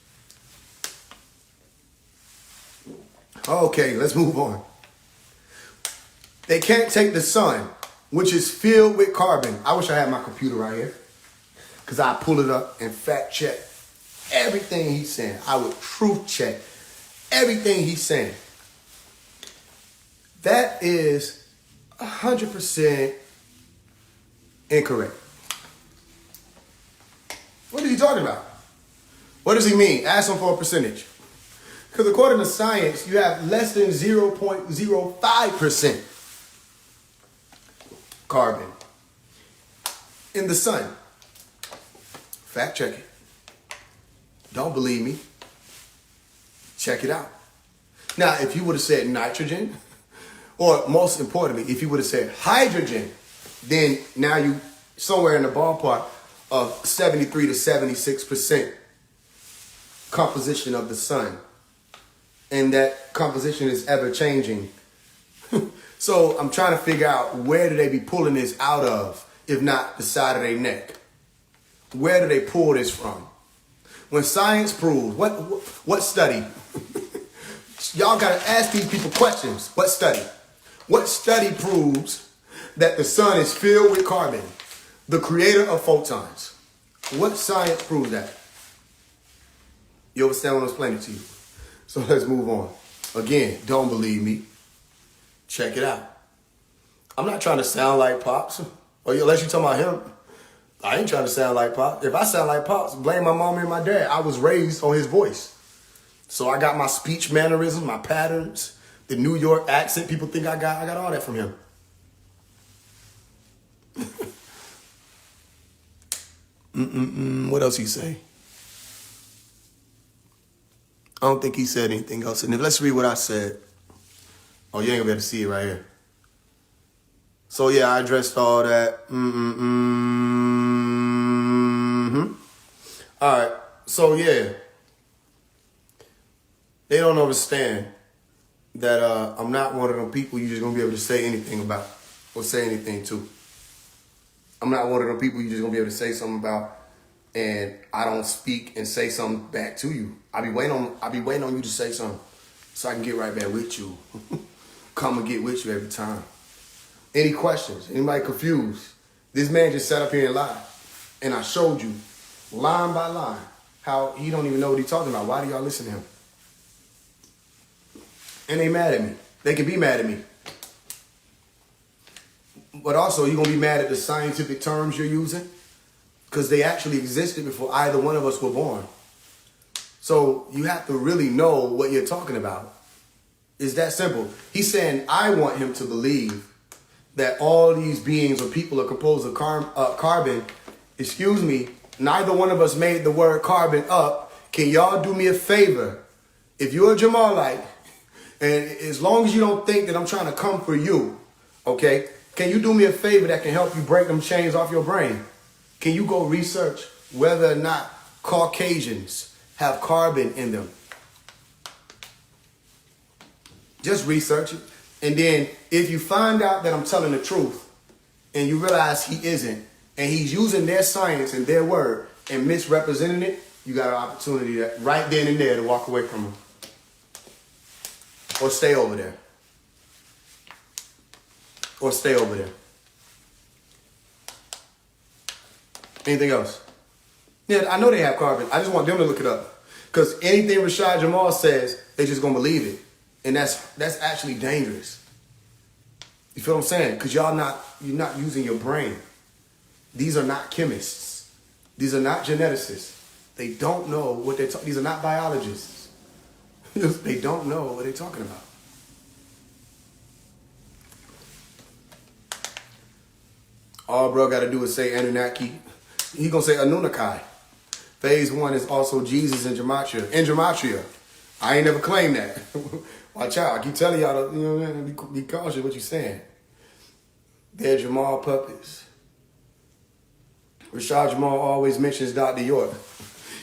Okay, let's move on. They can't take the sun, which is filled with carbon. I wish I had my computer right here, because I pull it up and fact check everything he's saying. I would truth check everything he's saying. That is 100% incorrect. What is he talking about? What does he mean? Ask him for a percentage. Because according to science, you have less than 0.05% carbon in the sun. Fact check it. Don't believe me? Check it out. Now, if you would have said nitrogen, or most importantly, if you would have said hydrogen, then now you somewhere in the ballpark of 73 to 76% composition of the sun. And that composition is ever changing. So I'm trying to figure out, where do they be pulling this out of, if not the side of their neck? Where do they pull this from? When science proves, what study? Y'all got to ask these people questions. What study? What study proves that the sun is filled with carbon, the creator of photons. What science proves that? You understand what I'm explaining to you? So let's move on. Again, don't believe me. Check it out. I'm not trying to sound like Pops. Or unless you're talking about him. I ain't trying to sound like Pops. If I sound like Pops, blame my mom and my dad. I was raised on his voice. So I got my speech mannerisms, my patterns, the New York accent people think I got all that from him. What else he say? I don't think he said anything else. And let's read what I said. Oh, you ain't gonna be able to see it right here. So yeah, I addressed all that. All right. So yeah, they don't understand that I'm not one of them people you're just gonna be able to say anything about or say anything to. I'm not one of them people you're just gonna be able to say something about, and I don't speak and say something back to you. I be waiting on you to say something so I can get right back with you. Come and get with you every time. Any questions? Anybody confused? This man just sat up here and lied. And I showed you, line by line, how he don't even know what he's talking about. Why do y'all listen to him? And they mad at me. They can be mad at me. But also, you're going to be mad at the scientific terms you're using because they actually existed before either one of us were born. So you have to really know what you're talking about. It's that simple. He's saying, I want him to believe that all these beings or people are composed of carbon. Excuse me, neither one of us made the word carbon up. Can y'all do me a favor? If you're a Jamalite, and as long as you don't think that I'm trying to come for you, okay, can you do me a favor that can help you break them chains off your brain? Can you go research whether or not Caucasians have carbon in them? Just research it. And then if you find out that I'm telling the truth and you realize he isn't, and he's using their science and their word and misrepresenting it, you got an opportunity that right then and there to walk away from him. Or stay over there. Or stay over there. Anything else? Yeah, I know they have carbon. I just want them to look it up. Because anything Rashad Jamal says, they just gonna believe it. And that's actually dangerous. You feel what I'm saying? Because you're not using your brain. These are not chemists. These are not geneticists. They don't know what they're talking. These are not biologists. They don't know what they're talking about. All bro got to do is say Anunnaki. He gonna say Anunnaki. Phase 1 is also Jesus in Gematria. In Gematria. I ain't never claimed that. Watch out. I keep telling y'all, be cautious what you're saying. They're Jamal puppets. Rashad Jamal always mentions Dr. York.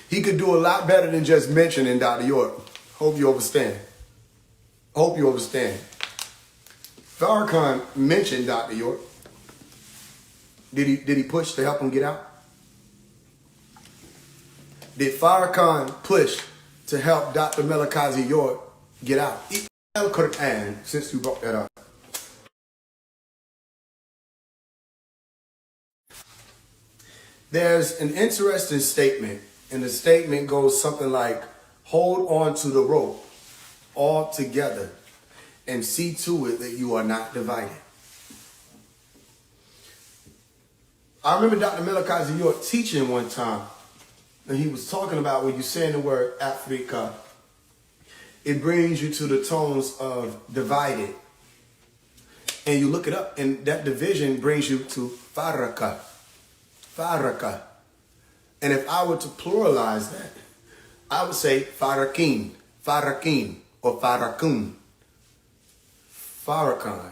He could do a lot better than just mentioning Dr. York. Hope you understand. Hope you understand. Farrakhan mentioned Dr. York. Did he push to help him get out? Did Farrakhan push to help Dr. Melakazi York get out? Quran, since you brought that up. There's an interesting statement, and the statement goes something like, hold on to the rope all together and see to it that you are not divided. I remember Dr. Melakazi York teaching one time, and he was talking about when you say the word Africa, it brings you to the tones of divided. And you look it up, and that division brings you to Faraka. Faraka. And if I were to pluralize that, I would say Farakin, Farakin, or Farakun. Farrakhan.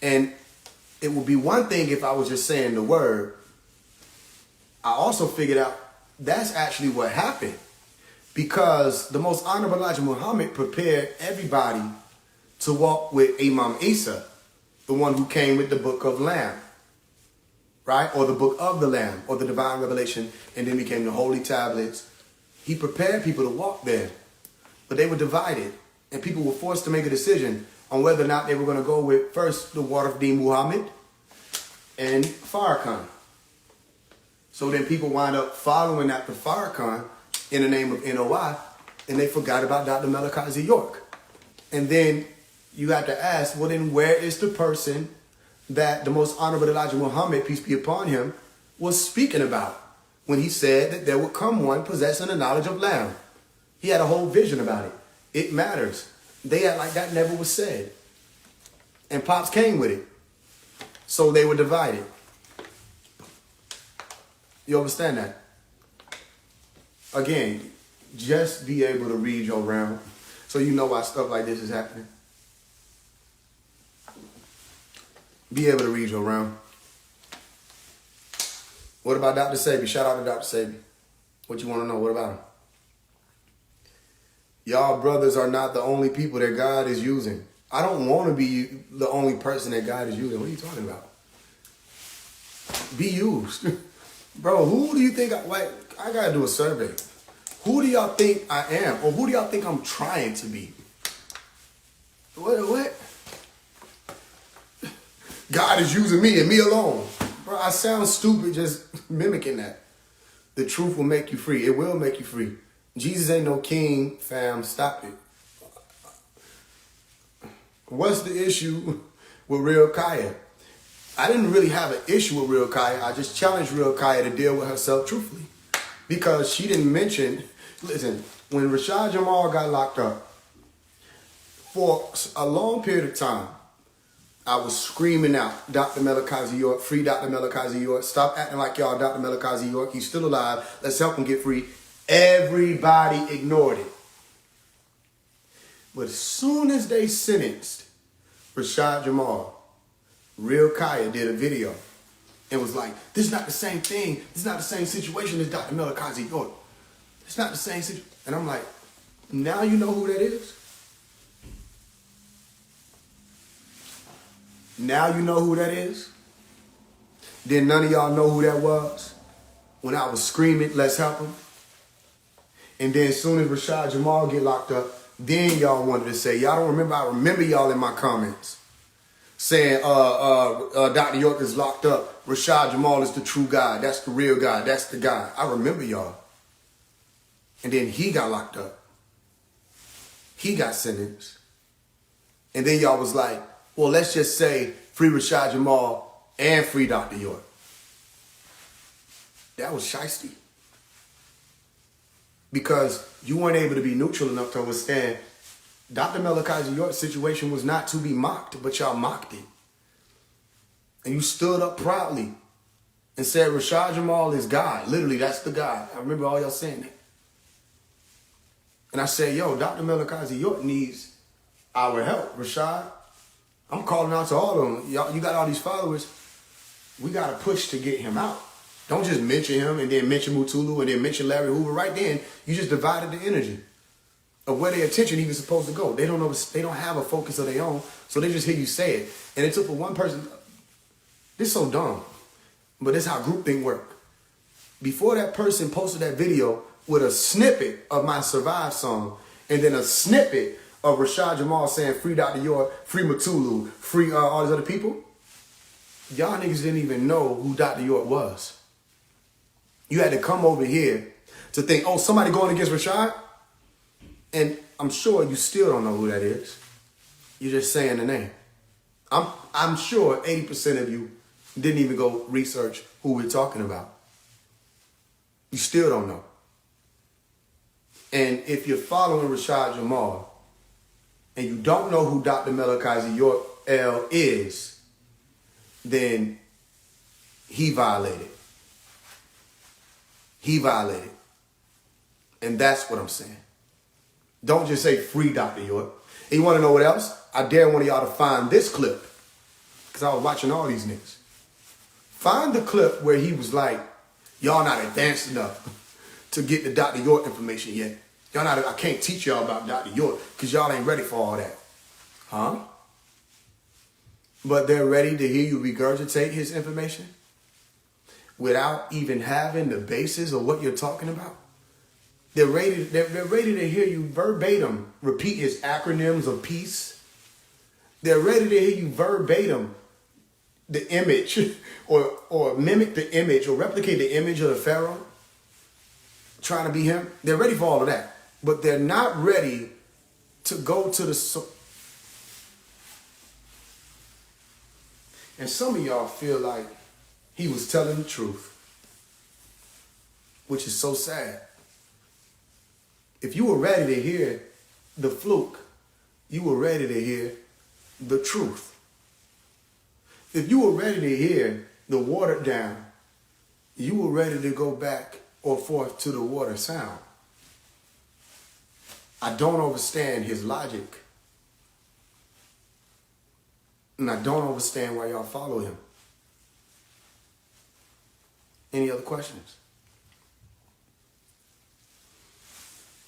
And it would be one thing if I was just saying the word. I also figured out that's actually what happened. Because the most honorable Elijah Muhammad prepared everybody to walk with Imam Isa, the one who came with the book of Lamb, right? Or the book of the Lamb, or the divine revelation, and then became the holy tablets. He prepared people to walk there, but they were divided, and people were forced to make a decision on whether or not they were going to go with first the Ward of Deen Muhammad and Farrakhan. So then people wind up following after Farrakhan in the name of NOI, and they forgot about Dr. Malachi York. And then you have to ask, well, then where is the person that the most honorable Elijah Muhammad, peace be upon him, was speaking about when he said that there would come one possessing the knowledge of Lamb? He had a whole vision about it. It matters. They act like that never was said. And Pops came with it. So they were divided. You understand that? Again, just be able to read your realm so you know why stuff like this is happening. Be able to read your realm. What about Dr. Sabi? Shout out to Dr. Sabi. What you want to know? What about him? Y'all brothers are not the only people that God is using. I don't want to be the only person that God is using. What are you talking about? Be used. Bro, who do you think, I got to do a survey. Who do y'all think I am? Or who do y'all think I'm trying to be? What? God is using me and me alone. Bro, I sound stupid just mimicking that. The truth will make you free. It will make you free. Jesus ain't no king, fam. Stop it. What's the issue with Real Kaya? I didn't really have an issue with Real Kaya. I just challenged Real Kaya to deal with herself truthfully. Because she didn't mention, listen, when Rashad Jamal got locked up, for a long period of time, I was screaming out, Dr. Malachi York, free Dr. Malachi York. Stop acting like y'all, Dr. Malachi York. He's still alive. Let's help him get free. Everybody ignored it. But as soon as they sentenced Rashad Jamal, Real Kaya did a video and was like, this is not the same thing. This is not the same situation as Dr. Malachi York. It's not the same situation. And I'm like, now you know who that is? Now you know who that is? Did none of y'all know who that was? When I was screaming, let's help him. And then as soon as Rashad Jamal get locked up, then y'all wanted to say, y'all don't remember, I remember y'all in my comments saying Dr. York is locked up. Rashad Jamal is the true God. That's the real God. That's the guy. I remember y'all. And then he got locked up. He got sentenced. And then y'all was like, well, let's just say free Rashad Jamal and free Dr. York. That was shiesty. Because you weren't able to be neutral enough to understand Dr. Malachi York's situation was not to be mocked, but y'all mocked it. And you stood up proudly and said Rashad Jamal is God. Literally, that's the God. I remember all y'all saying that. And I said, yo, Dr. Malachi York needs our help. Rashad, I'm calling out to all of them. Y'all, you got all these followers. We got to push to get him out. Don't just mention him and then mention Mutulu and then mention Larry Hoover. Right then, you just divided the energy of where their attention even supposed to go. They don't know. They don't have a focus of their own, so they just hear you say it. And it took for one person. This is so dumb, but this is how groupthink work. Before that person posted that video with a snippet of my Survive song and then a snippet of Rashad Jamal saying free Dr. York, free Mutulu, free all these other people, y'all niggas didn't even know who Dr. York was. You had to come over here to think, oh, somebody going against Rashad? And I'm sure you still don't know who that is. You're just saying the name. I'm sure 80% of you didn't even go research who we're talking about. You still don't know. And if you're following Rashad Jamal and you don't know who Dr. Malachi York L is, then he violated. He violated. And that's what I'm saying. Don't just say free Dr. York. And you want to know what else? I dare one of y'all to find this clip. Because I was watching all these niggas. Find the clip where he was like, y'all not advanced enough to get the Dr. York information yet. Y'all not, I can't teach y'all about Dr. York because y'all ain't ready for all that. Huh? But they're ready to hear you regurgitate his information without even having the basis of what you're talking about. They're ready to hear you verbatim repeat his acronyms of peace. They're ready to hear you verbatim the image or mimic the image or replicate the image of the Pharaoh, trying to be him. They're ready for all of that. But they're not ready to go to the... And some of y'all feel like he was telling the truth, which is so sad. If you were ready to hear the fluke, you were ready to hear the truth. If you were ready to hear the watered down, you were ready to go back or forth to the water sound. I don't understand his logic. And I don't understand why y'all follow him. Any other questions?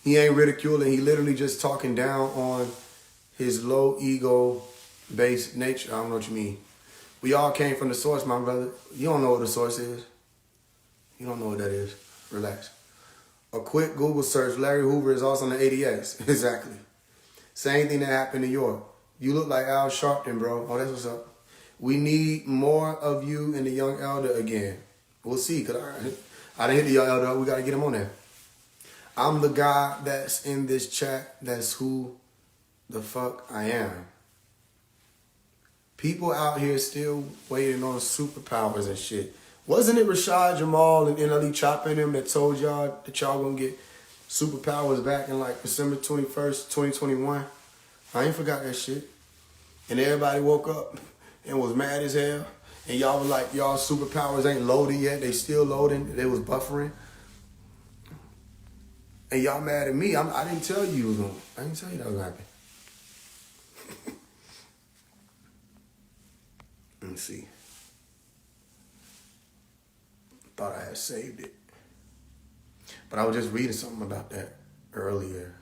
He ain't ridiculing. He literally just talking down on his low ego based nature. I don't know what you mean. We all came from the source, my brother. You don't know what the source is. You don't know what that is. Relax. A quick Google search. Larry Hoover is also on the ADX. Exactly. Same thing that happened to York. You look like Al Sharpton, bro. Oh, that's what's up. We need more of you and the young elder again. We'll see. Cause I didn't hit the young elder up. We got to get him on there. I'm the guy that's in this chat. That's who the fuck I am. People out here still waiting on superpowers and shit. Wasn't it Rashad, Jamal, and NLE chopping them that told y'all that y'all gonna get superpowers back in like December 21st, 2021? I ain't forgot that shit. And everybody woke up and was mad as hell. And y'all was like, y'all superpowers ain't loaded yet. They still loading. They was buffering. And y'all mad at me. I didn't tell you it was gonna. I didn't tell you that was gonna happen. Let me see. Thought I had saved it. But I was just reading something about that earlier.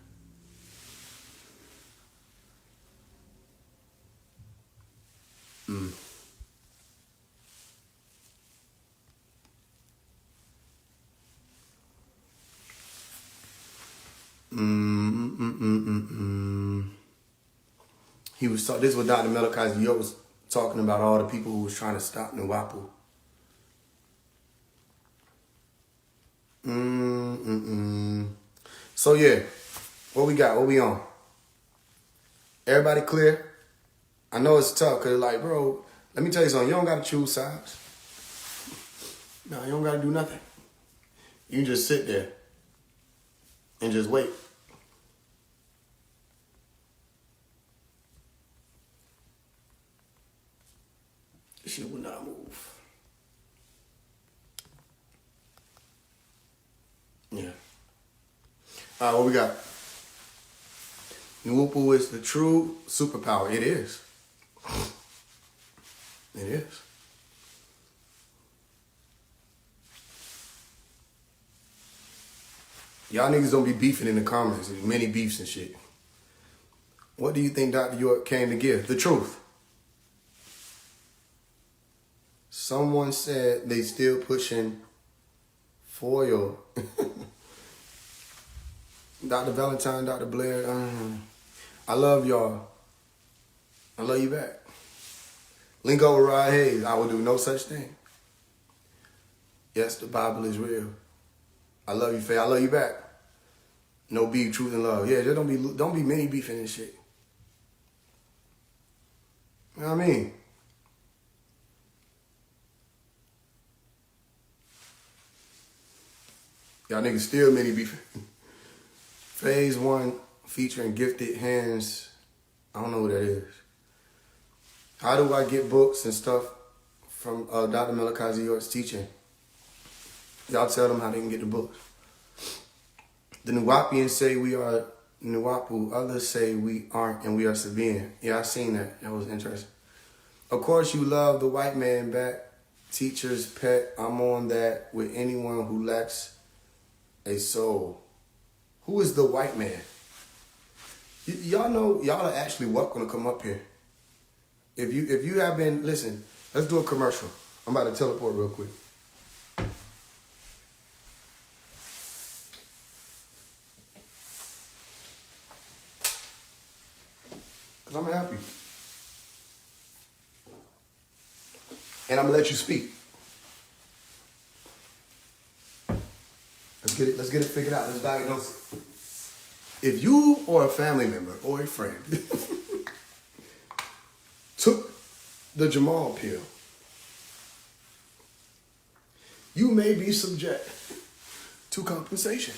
He was this is what Dr. Malachi York was talking about, all the people who was trying to stop Nwapu. So yeah, what we got? What we on? Everybody clear? I know it's tough because like, bro, let me tell you something. You don't got to choose sides. No, you don't got to do nothing. You can just sit there and just wait. This shit will not move. Yeah. All right, what we got? Nwapu is the true superpower. It is. It is. Y'all niggas don't be beefing in the comments. There's many beefs and shit. What do you think Dr. York came to give? The truth. Someone said they still pushing foil. Dr. Valentine, Dr. Blair, I love y'all. I love you back. Link over Rod Hayes. I will do no such thing. Yes, the Bible is real. I love you, Faye. I love you back. No beef, truth, and love. Yeah, just don't be many beefing and shit. You know what I mean? Y'all niggas still many beefing. Phase 1 featuring Gifted Hands. I don't know what that is. How do I get books and stuff from Dr. Malachi York's teaching? Y'all tell them how they can get the books. The Nwapians say we are Nwapu. Others say we aren't and we are Sabian. Yeah, I seen that. That was interesting. Of course, you love the white man back. Teacher's pet. I'm on that with anyone who lacks a soul. Who is the white man? Y'all know, y'all are actually welcome to come up here. If you have been, listen, let's do a commercial. I'm about to teleport real quick. Because I'm happy. and I'm gonna let you speak. Let's get it figured out. Let's diagnose it. If you or a family member or a friend took the Jamal pill, you may be subject to compensation.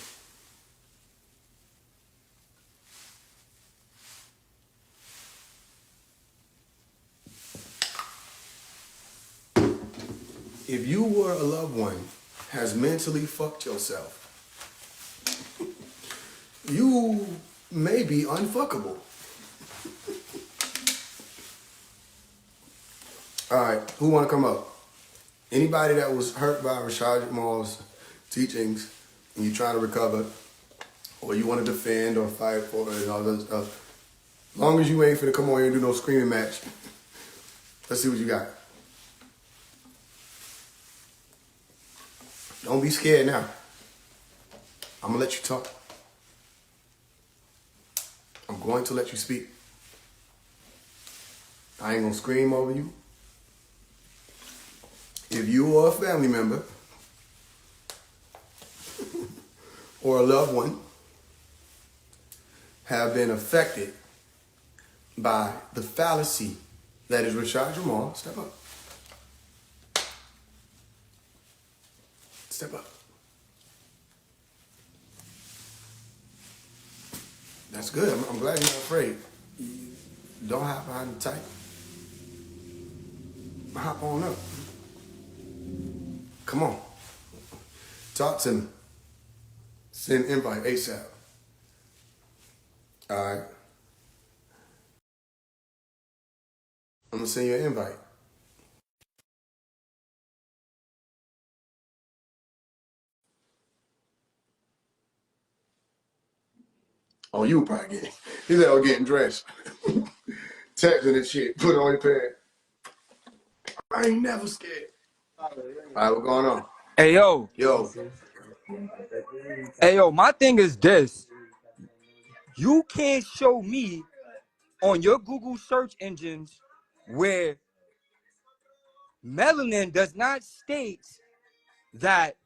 If you or a loved one has mentally fucked yourself, you may be unfuckable. All right, who want to come up? Anybody that was hurt by Rashad Jamal's teachings and you trying to recover, or you want to defend or fight for it and all that stuff, as long as you ain't finna come on here and do no screaming match, let's see what you got. Don't be scared now. I'm gonna let you talk. I'm going to let you speak. I ain't gonna scream over you. If you or a family member or a loved one have been affected by the fallacy that is Rashad Jamal, step up. Step up. That's good. I'm glad you're not afraid. Don't hop behind the tight. Hop on up. Come on. Talk to me. Send invite ASAP. All right. I'm going to send you an invite. Oh, you probably getting, he's all getting dressed. Texting and shit. Put it on your pad. I ain't never scared. All right, what's going on? Hey, yo. Yo. Hey, yo, my thing is this. You can't show me on your Google search engines where melanin does not state that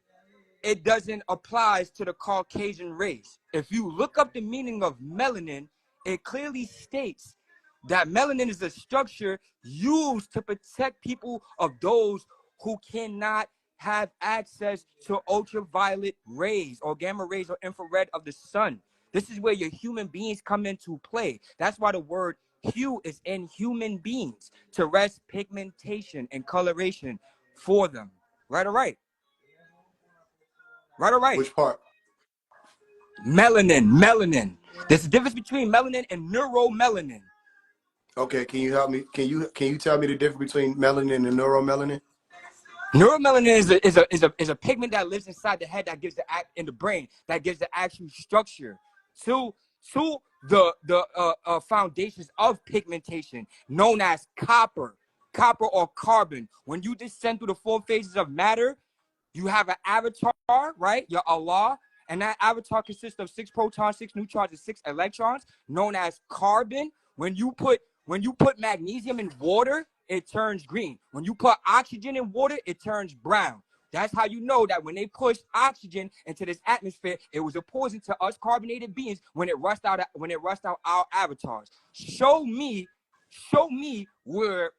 it doesn't apply to the Caucasian race. If you look up the meaning of melanin, it clearly states that melanin is a structure used to protect people of those who cannot have access to ultraviolet rays or gamma rays or infrared of the sun. This is where your human beings come into play. That's why the word hue is in human beings, to rest pigmentation and coloration for them. Right or right? Right or right? Which part? Melanin. There's a difference between melanin and neuromelanin. Okay, can you help me? Can you tell me the difference between melanin and neuromelanin? Neuromelanin is a pigment that lives inside the head that gives in the brain that gives the actual structure to the foundations of pigmentation, known as copper or carbon. When you descend through the 4 phases of matter, you have an avatar, right? Your Allah, and that avatar consists of 6 protons, 6 neutrons, and 6 electrons, known as carbon. When you put magnesium in water, it turns green. When you put oxygen in water, it turns brown. That's how you know that when they pushed oxygen into this atmosphere, it was a poison to us carbonated beings when it rushed out our avatars. Show me where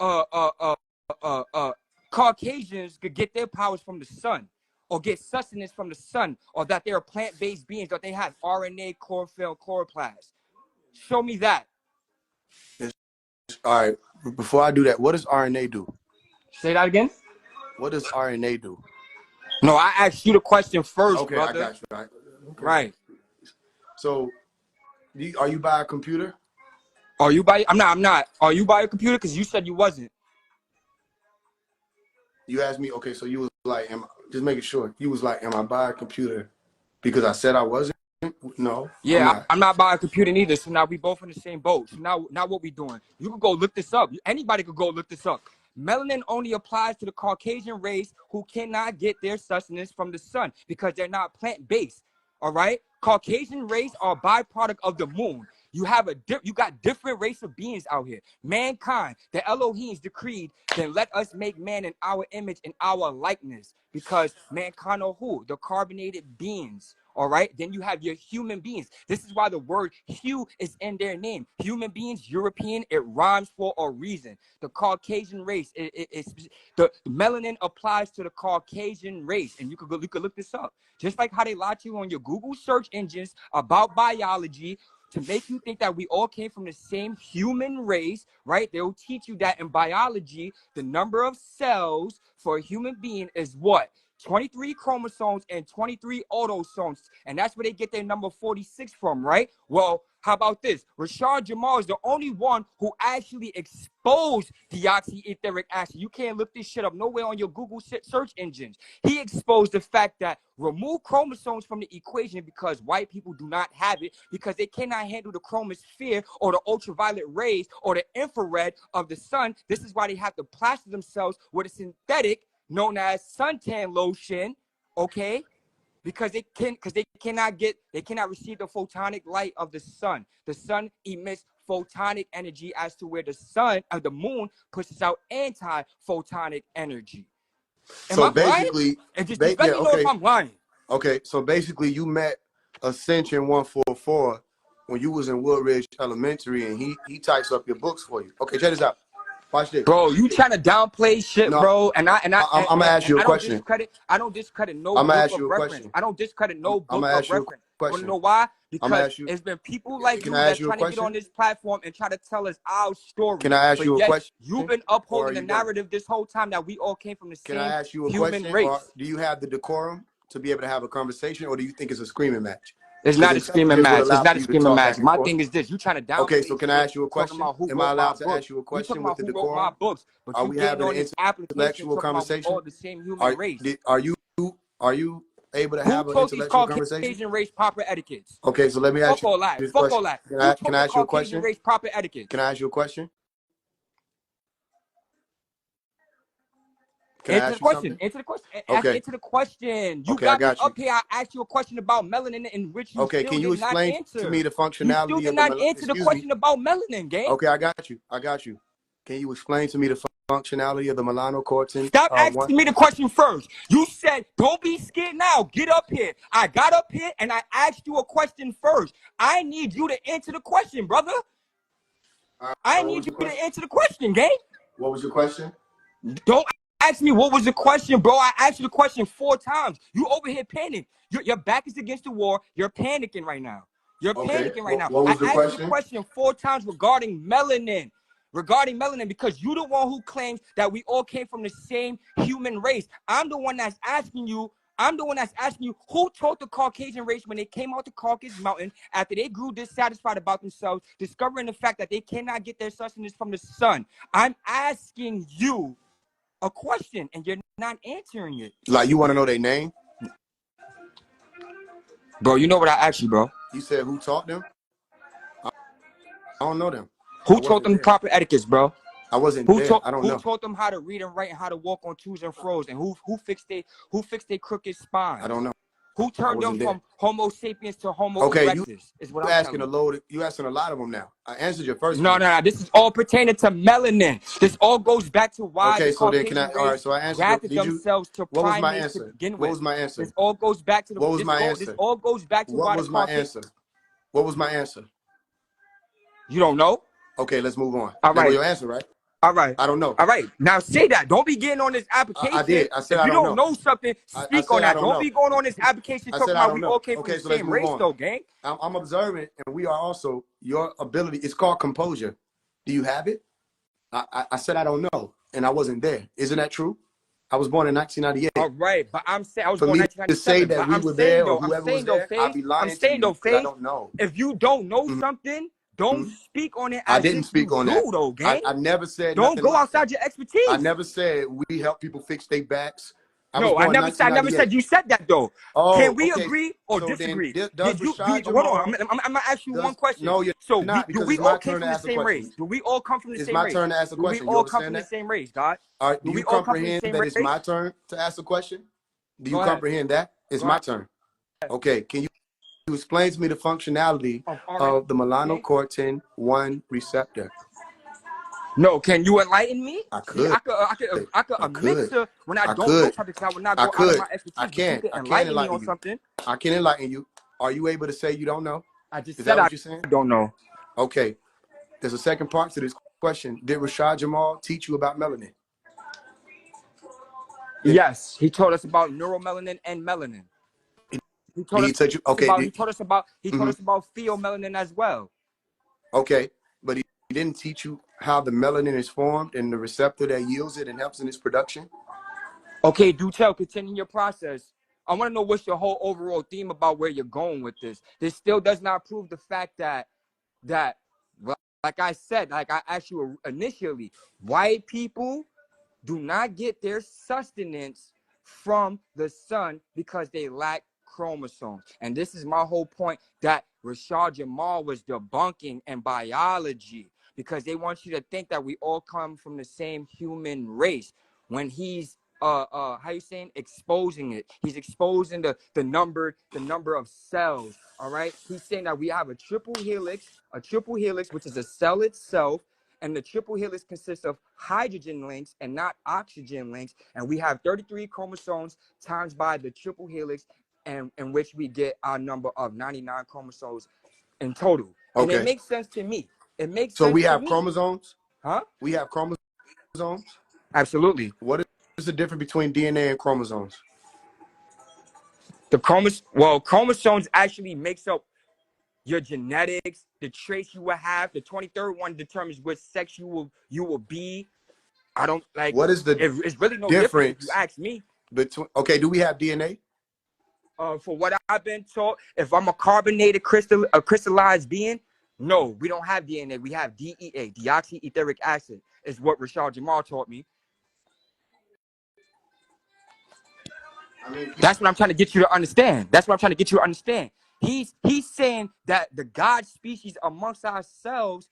uh uh uh Caucasians could get their powers from the sun, or get sustenance from the sun, or that they're plant-based beings, or they have RNA, chlorophyll, chloroplast. Show me that. All right. Before I do that, what does RNA do? Say that again. What does RNA do? No, I asked you the question first, Okay, brother. I got you. Right. Okay. Right. So, are you by a computer? Are you by? I'm not. Are you by a computer? Because you said you wasn't. You asked me. Okay, so you was like, just making sure. You was like, am I by a computer? Because I said I wasn't. No, I'm Yeah, not. I'm not by a computer neither. So now we both in the same boat. So now what we doing? You can go look this up. Anybody could go look this up. Melanin only applies to the Caucasian race who cannot get their sustenance from the sun because they're not plant-based. All right? Caucasian race are a byproduct of the moon. You got different race of beings out here. Mankind, the Elohims decreed, then let us make man in our image and our likeness. Because mankind are who? The carbonated beings. All right. Then you have your human beings. This is why the word hue is in their name. Human beings, European, it rhymes for a reason. The Caucasian race, the melanin applies to the Caucasian race. And you could look this up. Just like how they lie to you on your Google search engines about biology, to make you think that we all came from the same human race, right? They'll teach you that in biology, the number of cells for a human being is what? 23 chromosomes and 23 autosomes. And that's where they get their number 46 from, right? Well, how about this? Rashad Jamal is the only one who actually exposed deoxyetheric acid. You can't look this shit up nowhere on your Google search engines. He exposed the fact that remove chromosomes from the equation because white people do not have it, because they cannot handle the chromosphere or the ultraviolet rays or the infrared of the sun. This is why they have to plaster themselves with a synthetic known as suntan lotion, okay? Because they cannot receive the photonic light of the sun. The sun emits photonic energy as to where the moon pushes out anti-photonic energy. Am So I basically, lying? And just let me know if I'm lying. Okay, so basically you met Ascension 144 when you was in Woodridge Elementary, and he types up your books for you. Okay, check this out. Watch this. Bro, you trying to downplay shit, No, bro? I'm gonna ask you a question. I don't discredit no I'm gonna book ask of you a reference. question. I don't discredit no book gonna of ask you a reference. question. Want to know why? Because you- it's been people like Can you I that's ask you a trying to get question? on this platform and try to tell us our story. Can I ask But you a yet, question? you've been Or are upholding the you done? narrative this whole time that we all came from the Can I same ask you a human question? race. Or do you have the decorum to be able to have a conversation, or do you think it's a screaming match? It's not a screaming Intelligence would match. It's allow not for a you to screaming talk match. back and My forth. thing is this: you trying to downplay Okay, so can I shit, ask you a talking question? about who Am I wrote my allowed to books. ask you a We talking question with about the who wrote my decorum? books, but Are you we getting having on an this application intellectual talking about we conversation? all the same human race. Are you able to Who have an taught these intellectual conversation? Caucasian race proper etiquettes? Okay, so let me ask Fuck you all that. this Fuck all question. that. Can Who I taught the ask you a Caucasian question? race proper etiquette? Can I ask you a question? Can I Answer the ask you question. something? Answer the question. Okay. Answer the question. You Okay, I got me got you. up here. I asked you a question about melanin, in which you Okay, still can you did not explain to answer. me the You still functionality did of the not answer the question about melanin, gang. Okay, I got you. I got you. Can you explain to me the functionality of the melanocortin? Stop asking me the question first. You said, don't be scared now. Get up here. I got up here and I asked you a question first. I need you to answer the question, brother. I need you to answer the question, gang. What was your question? Don't ask me what was the question, bro. I asked you the question 4 times. You over here panicking. Your back is against the wall. You're panicking right now. You're panicking right now. What was the I asked question? you the question 4 times regarding melanin. Regarding melanin, because you're the one who claims that we all came from the same human race. I'm the one that's asking you who taught the Caucasian race when they came out the Caucasus Mountain after they grew dissatisfied about themselves, discovering the fact that they cannot get their sustenance from the sun. I'm asking you a question and you're not answering it. Like, you want to know their name? Bro, you know what I asked you, bro. You said who taught them? I don't know them. Who taught them proper etiquettes, bro? I wasn't there. I don't know. Who taught them how to read and write and how to walk on twos and fro's, and who fixed their crooked spine? I don't know. Who turned them from Homo sapiens to Homo erectus? Is what I'm asking telling you. You asking a lot of them now. I answered your first. No. This is all pertaining to melanin. This all goes back to why the Caucasian race grafted themselves to primates to begin with. What was my answer? This all goes back to the. What was my answer? This all goes back to why the Caucasian. What was my answer? What was my answer? You don't know? Okay, let's move on. All right. That was your answer, right? All right. I don't know. All right. Now say that. Don't be getting on this application. I did. I said if I you don't know something, speak on that. Don't be going on this application talking about we all came from the same race, though, gang. I'm observing, and we are also your ability. It's called composure. Do you have it? I said I don't know, and I wasn't there. Isn't that true? I was born in 1998. All right, but I'm saying I was For born me in 1997. to say that we were there or whoever was there, Faise, I'd be lying to you because I don't know. If you don't know something, don't speak on it as I didn't speak on that. though, gang. I never said don't go like outside your expertise. I never said we help people fix their backs. I never said you said that though. Oh, can we agree or disagree? Hold on, I'm gonna ask you one question. No, you're so not, do we all come from the same race? Do we all come from the same race? It's my turn to ask a question. Do we all come from the same race, God? All right, do you comprehend that it's my turn to ask a question? Do you comprehend that? It's my turn. Okay, can you you explain to me the functionality of RNA. of the melanocortin 1 receptor? No, can you enlighten me? I See, could. I could I admit could. to when I I don't know could. something, because I would not I go out of could. my expertise. But you can I can enlighten me enlighten on you. something. I can enlighten you. Are you able to say you don't know? I just Is said that I what you're saying? don't know. Okay. There's a second part to this question. Did Rashad Jamal teach you about melanin? Yes, he told us about neuromelanin and melanin. He told He us told you. Okay. about he told us about pheomelanin as well. Okay. But he didn't teach you how the melanin is formed and the receptor that yields it and helps in its production. Okay, do tell. Continue your process. I want to know what's your whole overall theme about where you're going with this. This still does not prove the fact that well, like I said, like I asked you initially, white people do not get their sustenance from the sun because they lack chromosomes. And this is my whole point that Rashad Jamal was debunking in biology, because they want you to think that we all come from the same human race, when he's how you saying, exposing it. He's exposing the number of cells. All right, he's saying that we have a triple helix, which is a cell itself, and the triple helix consists of hydrogen links and not oxygen links. And we have 33 chromosomes times by the triple helix, and in which we get our number of 99 chromosomes in total. And it Okay. makes sense to me. It makes So sense we to have me. chromosomes. Huh? We have chromosomes. Absolutely. What is the difference between DNA and chromosomes? Chromosomes actually makes up your genetics, the traits you will have. The 23rd one determines which sex you will be. I don't like. What is the It's really no difference if you difference ask me. between? Okay, do we have DNA? For what I've been taught, if I'm a crystallized being, no, we don't have DNA. We have DEA, deoxyetheric acid, is what Rashad Jamal taught me. I mean, That's what I'm trying to get you to understand. He's saying that the God species amongst ourselves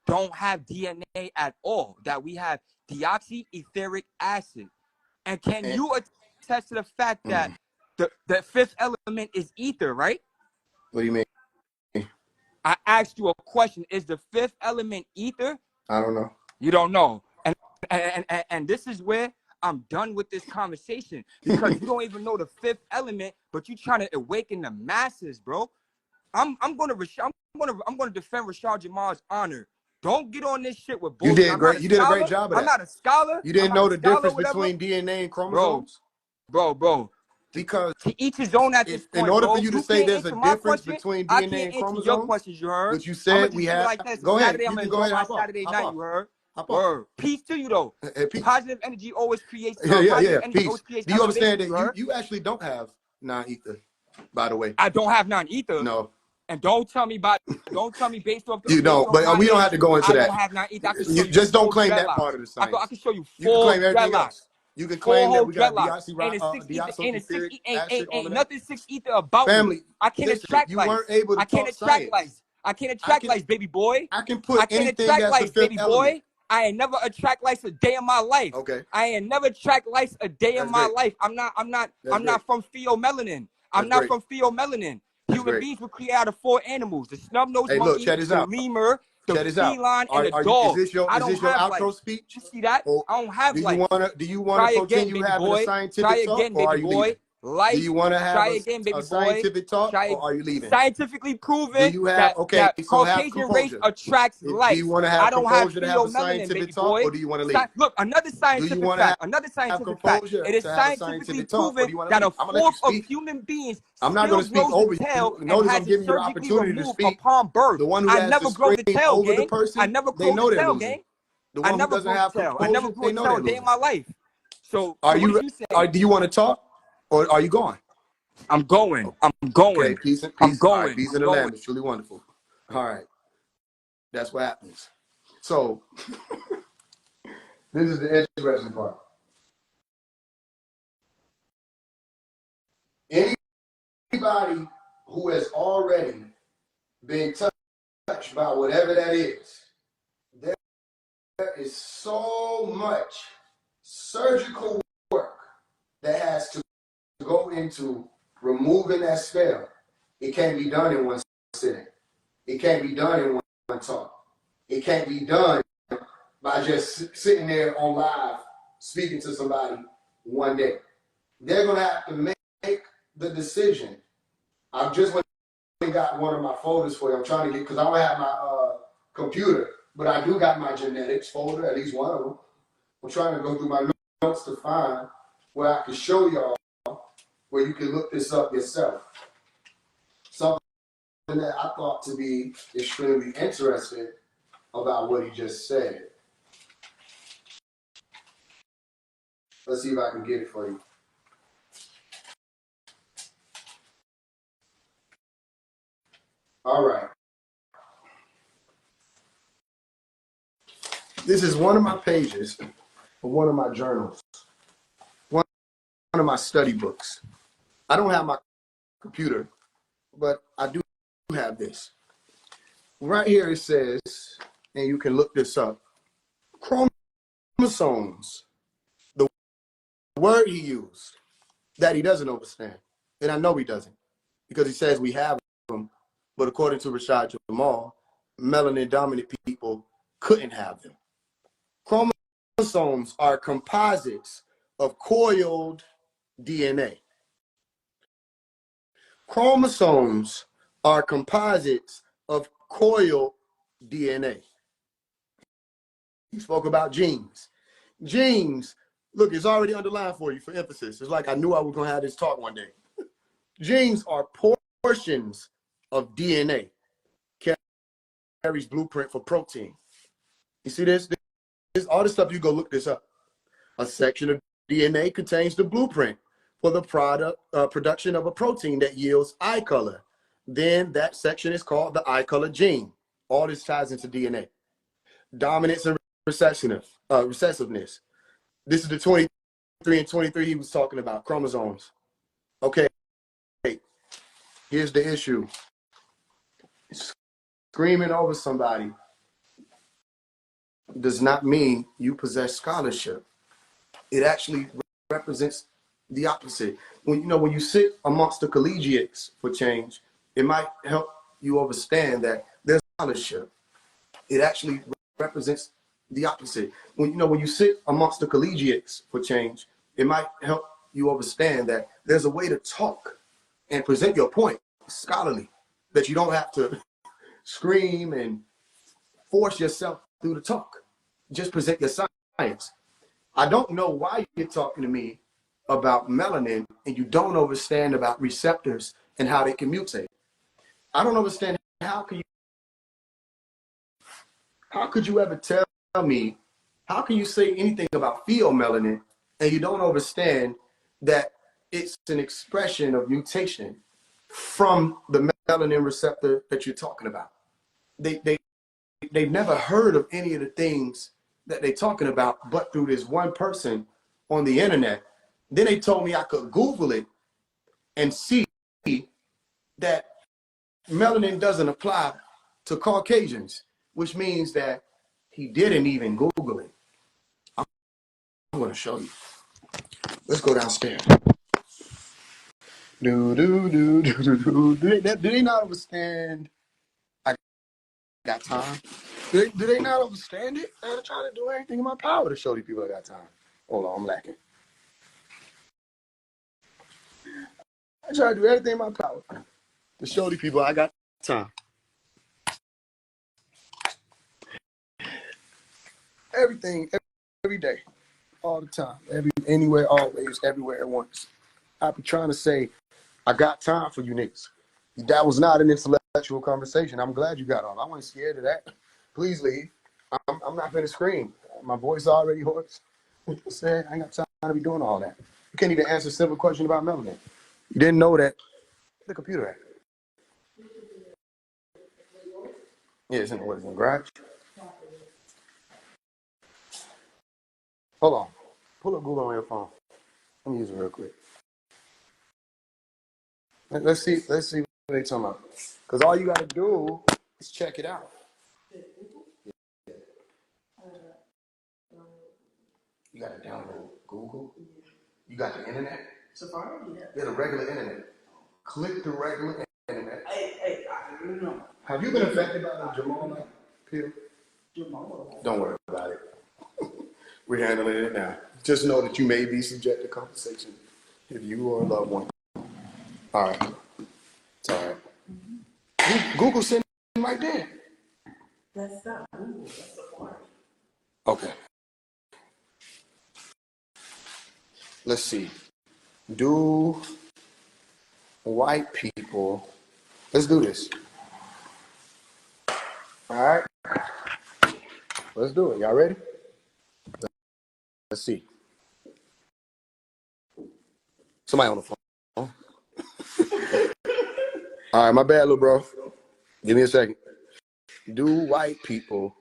don't have DNA at all, that we have deoxyetheric acid. And can you attest to the fact that the fifth element is ether, right? what do you mean? I asked you a question. Is the fifth element ether? I don't know. You don't know. And this is where I'm done with this conversation, because you don't even know the fifth element, but you trying to awaken the masses, bro. I'm gonna defend Rashad Jamal's honor. Don't get on this shit with You bullshit. did I'm not great. a You did a great scholar. job of I'm that. not a scholar. You I'm didn't not know a the scholar, difference whatever. between DNA and Bro, chromosomes? bro. Because To each his own at this in point, order for bro. you to You say can't there's a answer my difference question. between I DNA can't and answer your chromosomes, questions, you heard? which you I'm going said to we just do it have. like this. It's Go ahead. Saturday. I'm You going can to go enjoy ahead. my Hop off. Saturday Hop night, off. you heard? Hop off. Word. Peace to you, though. Hey, peace. Positive energy always creates Yeah. energy Peace. always creates Do you elevation, understand you that heard? you actually don't have non-ether, by the way? I don't have none either. No, And don't tell me based off you don't. But my we don't have age, to go into I that. don't have none either. I can show You you just don't full claim that part dreadlocks. of the I science. can show you You can full claim everything dreadlocks. else. You can Full claim that whole we got dreadlocks. And it's deoxyetheric acid, all ain't of that. nothing six ether about me. Family, I can't listen, attract you weren't lights. able to I can't talk attract science. lights. I can't I attract can lights, baby boy. I can I put can't anything attract as the lights, fifth baby element. boy. I ain't never attract lights a day in my life. Okay. I ain't never attract lights a day in That's my great. life. I'm That's great. not from pheomelanin. I'm That's not great. from pheomelanin. That's Human great. beings were created out of four animals: the snub-nosed Hey, look, monkey, check this the out. lemur, the Check this out. feline, and the Are you dog. I is don't this your have outro lights. speech? You see that? Or I don't have lights. do you wanna Try again, continue baby having a boy. Try scientific talk again, or are baby you boy. leaving? Do Lights. you want to have Try again, a baby boy. scientific talk or are you leaving? Scientifically Do proven you have that okay, so have Caucasian race composure. attracts Do you lights. want to I have don't have composure to have a pheomelanin, scientific baby talk boy. or do you want to leave? Look, another Do you scientific want to fact. Another have scientific fact. composure It is to have a scientifically scientific talk or proven do you want to that leave? a I'm gonna let you fourth of speak. human beings I'm not going still to speak grows the over tail you. and Notice I'm has it giving you the surgically opportunity to removed speak. upon birth. The one who I has to never grow the scream tail, over the gang. I person, never they grow the know they're tail, losing. gang. The I one who never doesn't grow the have tail. I never composure, grew they a know tail they're a day in losing. my life. So Are what you? did you say? Do you want to talk, or are you going? I'm going. Okay, peace and I'm peace. All right, going. peace I'm in the going. land. It's truly wonderful. All right, that's what happens. So this is the interesting part. Anybody who has already been touched by whatever that is, there is so much surgical work that has to go into removing that spell. It can't be done in one sitting. It can't be done in one talk. It can't be done by just sitting there on live speaking to somebody one day. They're going to have to make the decision. I've just went and got one of my folders for you. I'm trying to get, because I don't have my computer, but I do got my genetics folder, at least one of them. I'm trying to go through my notes to find where I can show y'all where you can look this up yourself. Something that I thought to be extremely interesting about what he just said. Let's see if I can get it for you. All right. This is one of my pages of one of my journals, one of my study books. I don't have my computer, but I do have this. Right here it says, and you can look this up, chromosomes, the word he used that he doesn't understand. And I know he doesn't, because he says we have them, but according to Rashad Jamal, melanin dominant people couldn't have them. Chromosomes are composites of coiled DNA. Chromosomes are composites of coiled DNA. He spoke about genes. Genes, look, it's already underlined for you for emphasis. It's like I knew I was going to have this talk one day. Genes are portions of DNA, carries blueprint for protein. You see this? All this stuff, you go look this up. A section of DNA contains the blueprint for the production of a protein that yields eye color. Then that section is called the eye color gene. All this ties into DNA. Dominance and recessiveness. This is the 23 and 23 he was talking about, chromosomes. Okay, here's the issue. Screaming over somebody does not mean you possess scholarship. It actually represents the opposite. When you sit amongst the collegiates for change, it might help you understand that there's scholarship. It actually represents the opposite. When you sit amongst the collegiates for change, it might help you understand that there's a way to talk and present your point scholarly, that you don't have to scream and force yourself through the talk. Just present your science. I don't know why you're talking to me about melanin and you don't understand about receptors and how they can mutate. I don't understand how could you ever tell me, how can you say anything about pheomelanin and you don't understand that it's an expression of mutation from the melanin receptor that you're talking about? They've never heard of any of the things that they're talking about, but through this one person on the internet. Then they told me I could Google it and see that melanin doesn't apply to Caucasians, which means that he didn't even Google it. I'm going to show you. Let's go downstairs. Do they not understand? I got time. Do they not understand it? I'm trying to do everything in my power to show these people I got time. Hold on, I'm lacking. I try to do everything in my power to show these people I got time. Everything, every day, all the time, anywhere, always, everywhere at once. I be trying to say, I got time for you niggas. That was not an intellectual conversation. I'm glad you got on. I wasn't scared of that. Please leave. I'm not gonna scream. My voice already hoarse. I said, I ain't got time to be doing all that. You can't even answer a simple question about melanin. You didn't know that. The computer at? Yeah, it's in the garage. Hold on. Pull up Google on your phone. Let me use it real quick. Let's see what they're talking about. Because all you got to do is check it out. You got to download Google. You got the internet. Safari? Yeah, the regular internet. Click the regular internet. Have you been affected by the Jamal pill? Don't worry about it. We're handling it now. Just know that you may be subject to compensation if you or a loved one. All right. It's all right. Google sent right there. That's not Google. That's the part. Okay. Let's see. Do white people, let's do this. All right. Let's do it. Y'all ready? Let's see. Somebody on the phone. All right, my bad, little bro. Give me a second. Do white people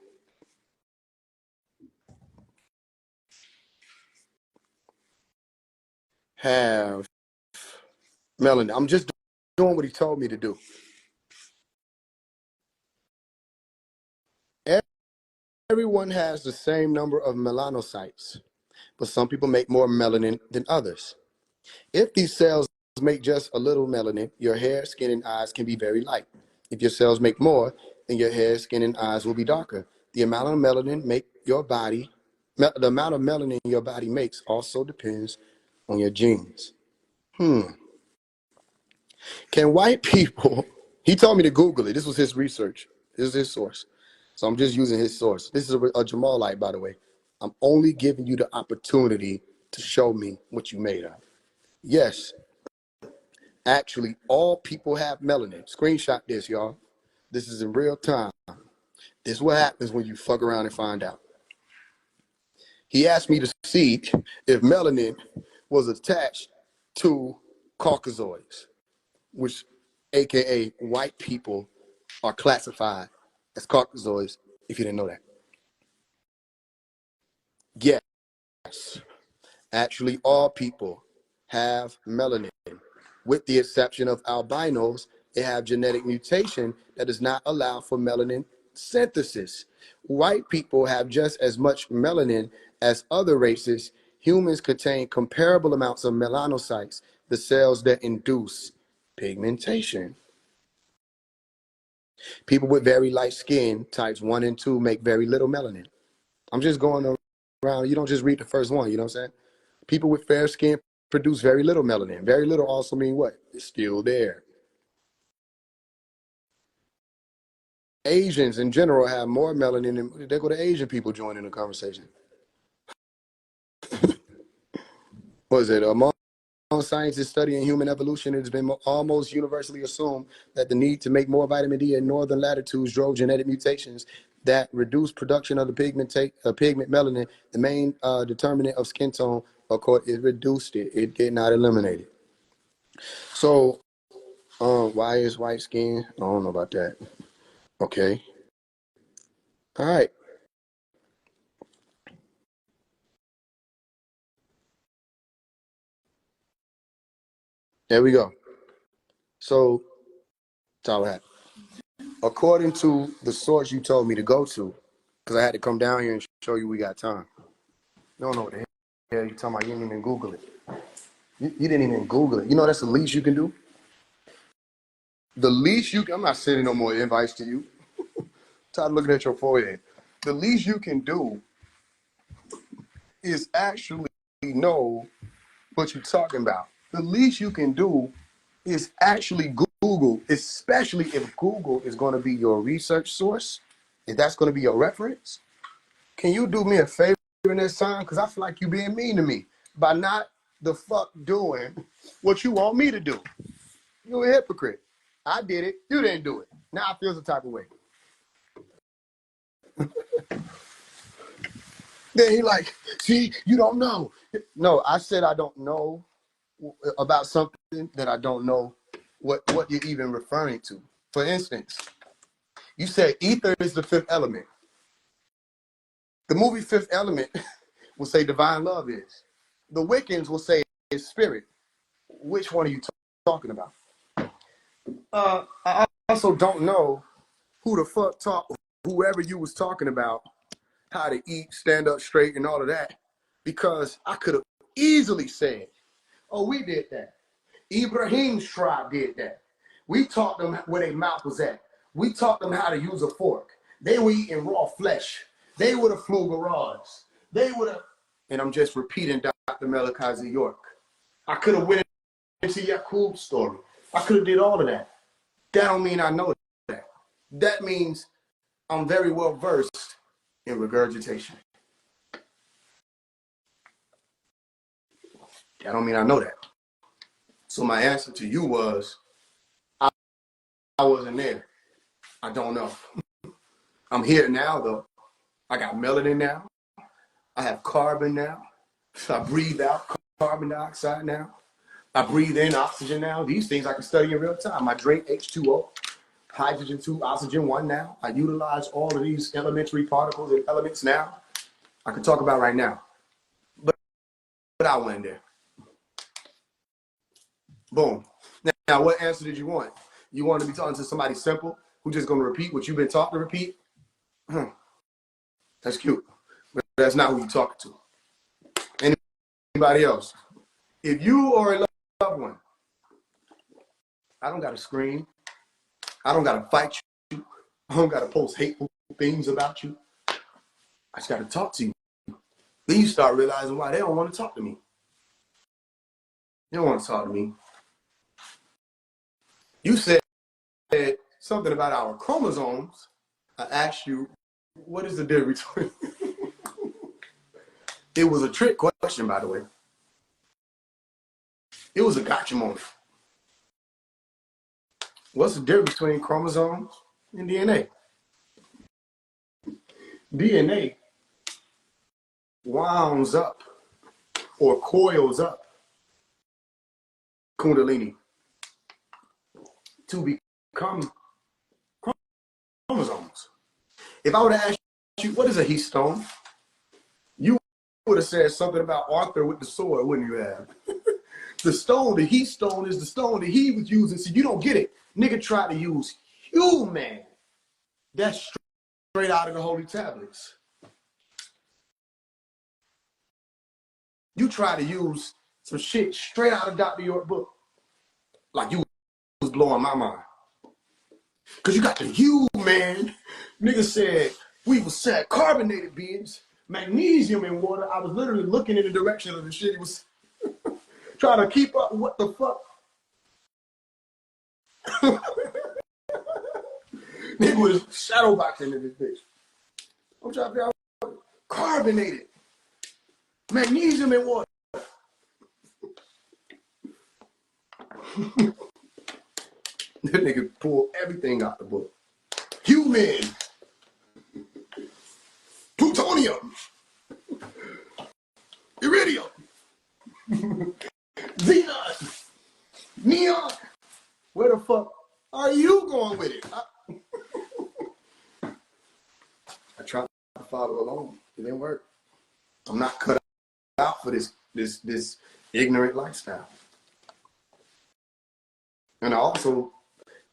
have melanin? I'm just doing what he told me to do. Everyone has the same number of melanocytes, but some people make more melanin than others. If these cells make just a little melanin, your hair, skin, and eyes can be very light. If your cells make more, then your hair, skin, and eyes will be darker. The amount of melanin the amount of melanin your body makes also depends on your genes. Can white people, he told me to Google it. This was his research. This is his source. So I'm just using his source. This is a Jamalite, by the way. I'm only giving you the opportunity to show me what you made of. Yes, actually, all people have melanin. Screenshot this, y'all. This is in real time. This is what happens when you fuck around and find out. He asked me to see if melanin was attached to Caucasoids, which, AKA white people, are classified as Caucasoids, if you didn't know that. Yes, actually, all people have melanin. With the exception of albinos, they have genetic mutation that does not allow for melanin synthesis. White people have just as much melanin as other races. Humans contain comparable amounts of melanocytes, the cells that induce pigmentation. People with very light skin, types 1 and 2, make very little melanin. I'm just going around. You don't just read the first one, you know what I'm saying? People with fair skin produce very little melanin. Very little also mean what? It's still there. Asians in general have more melanin than, there go the Asian people joining the conversation. What is it? Among scientists studying human evolution, it has been almost universally assumed that the need to make more vitamin D in northern latitudes drove genetic mutations that reduced production of the pigment melanin, the main determinant of skin tone. Of course, it reduced it. It did not eliminate it. So, why is white skin? I don't know about that. Okay. All right. There we go. So, that's all I had. According to the source you told me to go to, because I had to come down here and show you we got time. You don't know what the hell you talking about. You didn't even Google it. You didn't even Google it. You know that's the least you can do? The least you can, I'm not sending no more invites to you. I'm tired of looking at your forehead. The least you can do is actually know what you're talking about. The least you can do is actually Google, especially if Google is going to be your research source, if that's going to be your reference. Can you do me a favor in this time? Because I feel like you being mean to me by not the fuck doing what you want me to do. You're a hypocrite. I did it. You didn't do it. Now I feel some type of way. Then he like, see, you don't know. No, I said I don't know about something that I don't know what you're even referring to. For instance, you said ether is the fifth element. The movie Fifth Element will say divine love is. The Wiccans will say it's spirit. Which one are you talking about? I also don't know who the fuck taught whoever you was talking about how to eat, stand up straight, and all of that, because I could have easily said, "Oh, we did that. Ibrahim's tribe did that. We taught them where their mouth was at. We taught them how to use a fork. They were eating raw flesh. They would have flew garage. They would have, and I'm just repeating Dr. Melikazi York. I could have went into Yakub's story. I could have did all of that. That don't mean I know that. That means I'm very well versed in regurgitation. That don't mean I know that. So my answer to you was, I wasn't there. I don't know. I'm here now, though. I got melanin now. I have carbon now. So I breathe out carbon dioxide now. I breathe in oxygen now. These things I can study in real time. I drink H2O, hydrogen 2, oxygen 1 now. I utilize all of these elementary particles and elements now. I can talk about right now. But I went there. Boom. Now, what answer did you want? You want to be talking to somebody simple who's just going to repeat what you've been taught to repeat? That's cute. But that's not who you're talking to. Anybody else? If you are a loved one, I don't got to scream. I don't got to fight you. I don't got to post hateful things about you. I just got to talk to you. Then you start realizing why they don't want to talk to me. They don't want to talk to me. You said something about our chromosomes. I asked you, what is the difference between... It was a trick question, by the way. It was a gotcha moment. What's the difference between chromosomes and DNA? DNA wounds up or coils up Kundalini to become chromosomes. If I would have asked you, what is a histone? You would have said something about Arthur with the sword, wouldn't you have? The stone, the heat stone is the stone that he was using. So you don't get it. Nigga tried to use human. That's straight out of the Holy Tablets. You try to use some shit straight out of Dr. York book. Like you was blowing my mind. Because you got the human. Nigga said we was sad carbonated beings, magnesium in water. I was literally looking in the direction of the shit. It was trying to keep up with what the fuck. Nigga was shadow boxing in this bitch. I'm trying to figure out carbonated. Magnesium in water. That nigga pulled everything out the book. Human. Plutonium. Iridium. Xenon. Neon. Where the fuck are you going with it? I tried to follow along. It didn't work. I'm not cut out for this ignorant lifestyle. And I also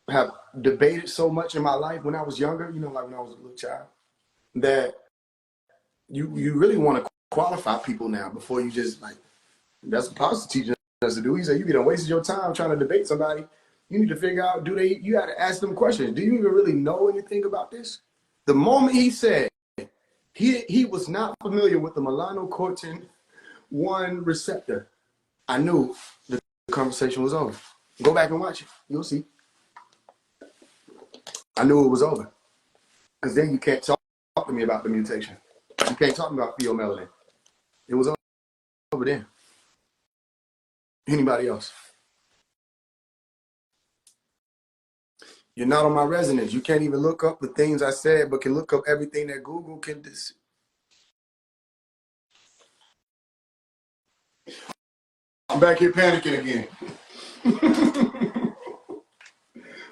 have debated so much in my life when I was younger, like when I was a little child, that you really want to qualify people now before you just that's what Pastor teaching us to do. He said, you done wasted your time trying to debate somebody. You need to figure out, you got to ask them questions. Do you even really know anything about this? The moment he said he was not familiar with the melanocortin 1 receptor, I knew the conversation was over. Go back and watch it. You'll see. I knew it was over. Because then you can't talk to me about the mutation. You can't talk to me about pheomelanin. It was over then. Anybody else? You're not on my resonance. You can't even look up the things I said, but can look up everything that Google can do. I'm back here panicking again.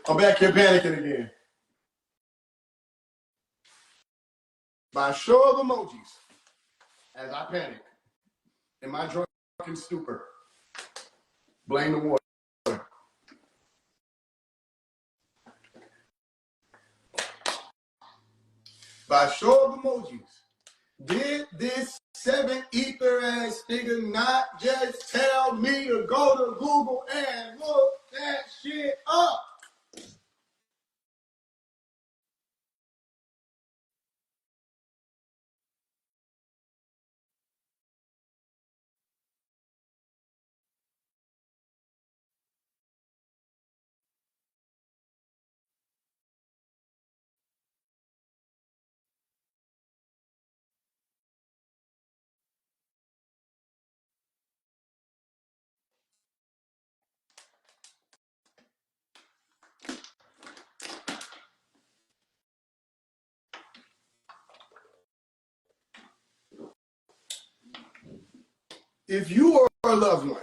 I'm back here panicking again. By a show of emojis, as I panic in my drunken stupor, blame the water. By a show of emojis, did this 7 ether ass nigga not just tell me to go to Google and look that shit up? If you or a loved one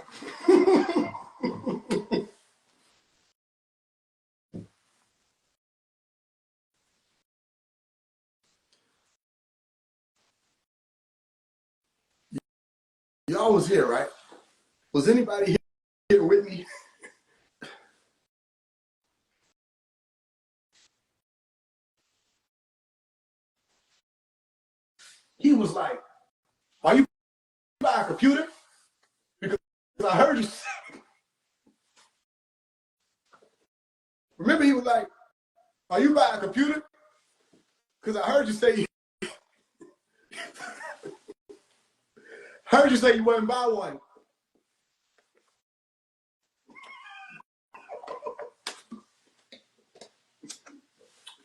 y'all was here, right? Was anybody here with me? He was like, are you by a computer? Because I heard you. Remember, he was like, are you by a computer? Because I heard you say you wasn't by one.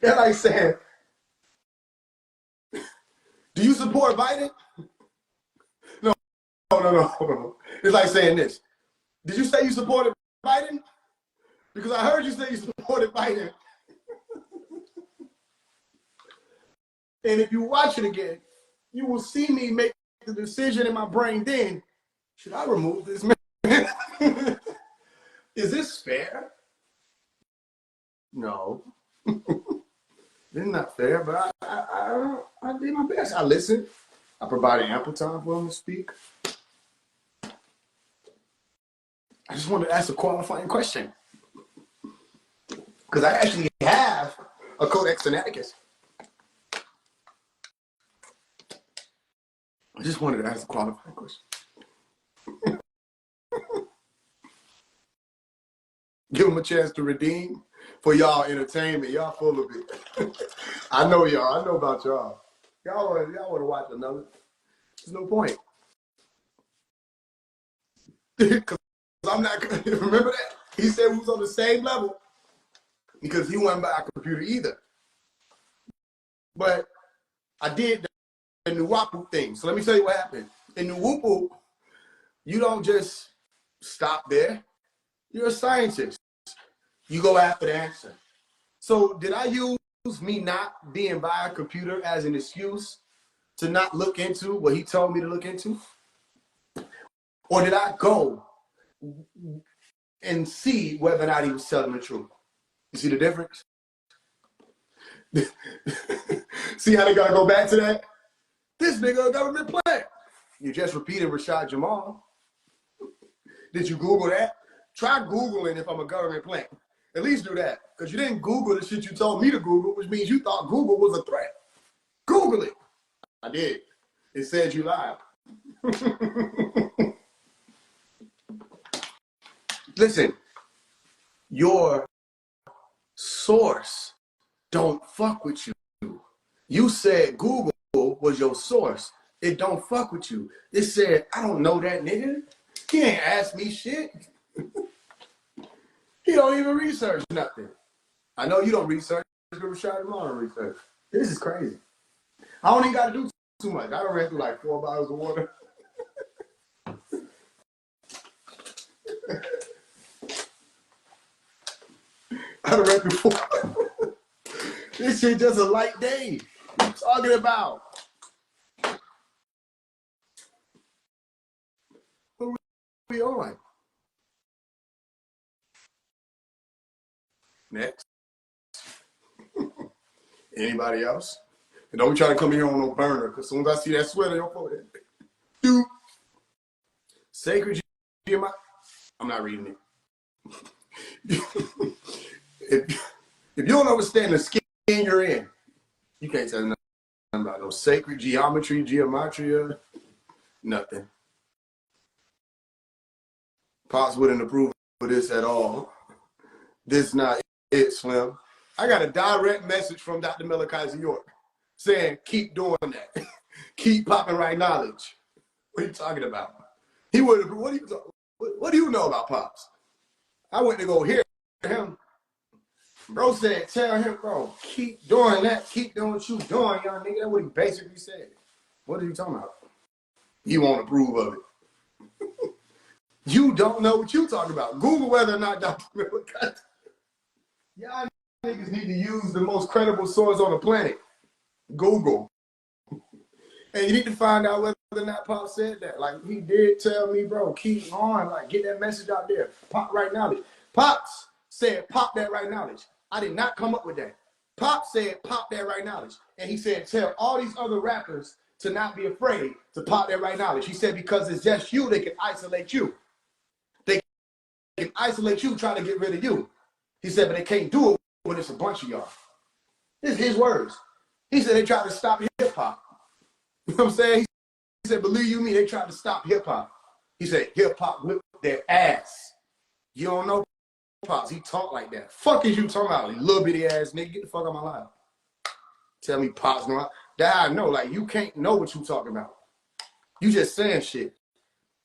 They're like saying, do you support Biden? No, no. It's like saying this. Did you say you supported Biden? Because I heard you say you supported Biden. And if you watch it again, you will see me make the decision in my brain then, should I remove this man? Is this fair? No. It's not fair, but I did my best. I listened. I provided ample time for him to speak. I just wanted to ask a qualifying question. Because I actually have a Codex Sinaiticus. I just wanted to ask a qualifying question. Give them a chance to redeem for y'all entertainment. Y'all full of it. I know y'all. I know about y'all. Y'all want to watch another? There's no point. Because I'm not going to remember that. He said we was on the same level because he wasn't by a computer either. But I did the Nuwapu thing. So let me tell you what happened. In Nuwapu, you don't just stop there. You're a scientist. You go after the answer. So did I use me not being by a computer as an excuse to not look into what he told me to look into? Or did I go and see whether or not he was telling the truth? You see the difference? See how they gotta go back to that? This nigga a government plant. You just repeated Rashad Jamal. Did you Google that? Try Googling if I'm a government plant. At least do that. Because you didn't Google the shit you told me to Google, which means you thought Google was a threat. Google it. I did. It said you lied. Listen, your source don't fuck with you. You said Google was your source. It don't fuck with you. It said, I don't know that nigga. He ain't asked me shit. He don't even research nothing. I know you don't research. Rashad don't research. This is crazy. I don't even got to do too much. I done ran through like 4 bottles of water. I done ran through 4. This shit just a light day. What you talking about? What we on? Next. Anybody else? And don't try to come here on no burner, because as soon as I see that sweater, your forehead. Dude. Sacred Geometry. I'm not reading it. if you don't understand the skin you're in, you can't tell nothing about no sacred geometry, geometria, nothing. Pops wouldn't approve of this at all. This not it, Slim. I got a direct message from Dr. Malachi York saying, keep doing that. Keep popping right knowledge. What are you talking about? He would have, what do you know about Pops? I went to go hear him. Bro said, tell him, bro, keep doing that. Keep doing what you doing, young nigga. That's what he basically said. What are you talking about? You won't approve of it. You don't know what you talking about. Google whether or not Dr. Malachi. Y'all niggas need to use the most credible source on the planet. Google. And you need to find out whether or not Pop said that. Like, he did tell me, bro, keep on. Like, get that message out there. Pop right knowledge. Pops said, pop that right knowledge. I did not come up with that. Pop said, pop that right knowledge. And he said, tell all these other rappers to not be afraid to pop that right knowledge. He said, because it's just you, they can isolate you. They can isolate you, trying to get rid of you. He said, but they can't do it when it's a bunch of y'all. This is his words. He said they tried to stop hip-hop. You know what I'm saying? He said, believe you me, they tried to stop hip-hop. He said, hip-hop whipped their ass. You don't know Pops. He talk like that. Fuck is you talking about? You little bitty ass nigga. Get the fuck out of my life. Tell me Pops. No, that I know. Like, you can't know what you talking about. You just saying shit.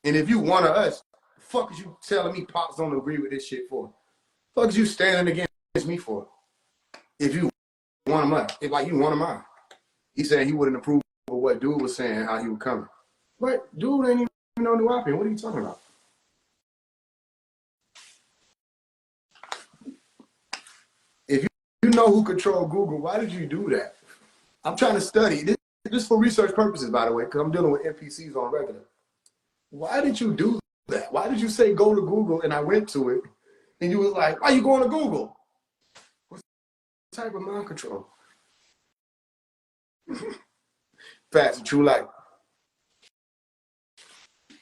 And if you one of us, fuck is you telling me Pops don't agree with this shit for? Fuck is you standing against me for? If you one of mine. If like you one of mine. He said he wouldn't approve of what dude was saying, how he was coming. But dude ain't even know New Orleans. What are you talking about? If you know who controlled Google, why did you do that? I'm trying to study. This for research purposes, by the way, because I'm dealing with NPCs on regular. Why did you do that? Why did you say go to Google and I went to it and you was like, why are you going to Google? What type of mind control? Facts, true life.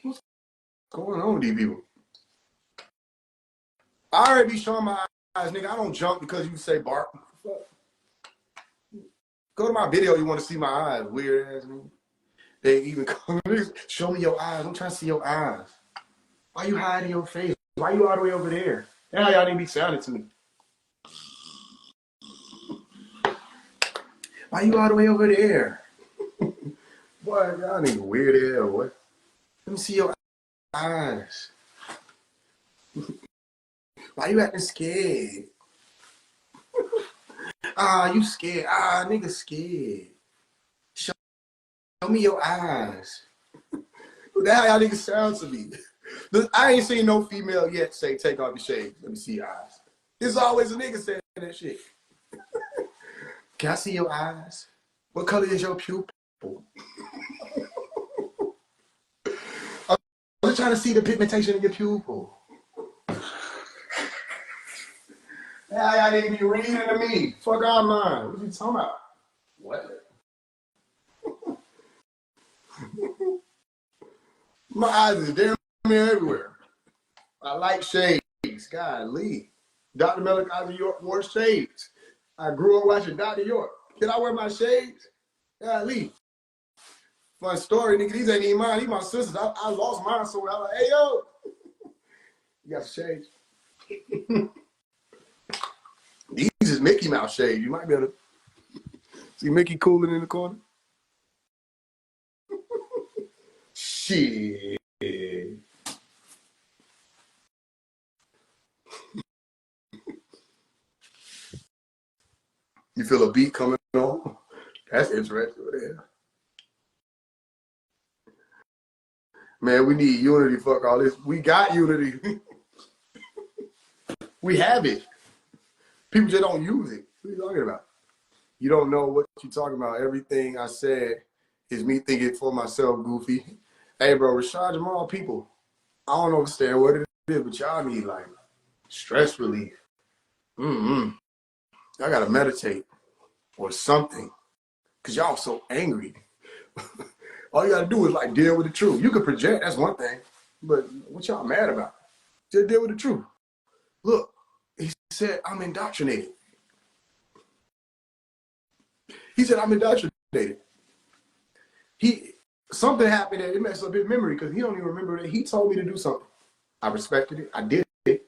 What's going on with these people? I already be showing my eyes, nigga. I don't jump because you say bark. Go to my video, you want to see my eyes, weird ass nigga. They even come, show me your eyes. I'm trying to see your eyes. Why you hiding your face? Why you all the way over there? That's how y'all need to be sounding to me. Why you all the way over there? Boy, y'all nigga weird as hell, boy. Let me see your eyes. Why you acting scared? You scared. Nigga scared. Show me your eyes. That's how y'all niggas sound to me. I ain't seen no female yet say, take off your shades. Let me see your eyes. There's always a nigga saying that shit. Can I see your eyes? What color is your pupil? I'm just trying to see the pigmentation in your pupil. Y'all didn't be reading to me. Fuck out of mine. What you talking about? What? My eyes is damn near everywhere. I like shades. Golly. Dr. Melick out of York wore shades. I grew up watching Dr. York. Can I wear my shades? Golly. Fun story, nigga. These ain't even mine. These my sisters. I lost mine somewhere. I'm like, hey, yo. You got some shades? These is Mickey Mouse shades. You might be able to see Mickey cooling in the corner. Shit. You feel a beat coming on? That's interesting. Man, we need unity. Fuck all this. We got unity. We have it. People just don't use it. What are you talking about? You don't know what you're talking about. Everything I said is me thinking for myself, goofy. Hey, bro, Rashad, Jamal, people, I don't understand what it is, but y'all need, like, stress relief. I got to meditate or something because y'all so angry. All you got to do is, like, deal with the truth. You can project, that's one thing, but what y'all mad about? Just deal with the truth. Look, he said, I'm indoctrinated. He said, I'm indoctrinated. Something happened that it messed up his memory because he don't even remember that he told me to do something. I respected it. I did it.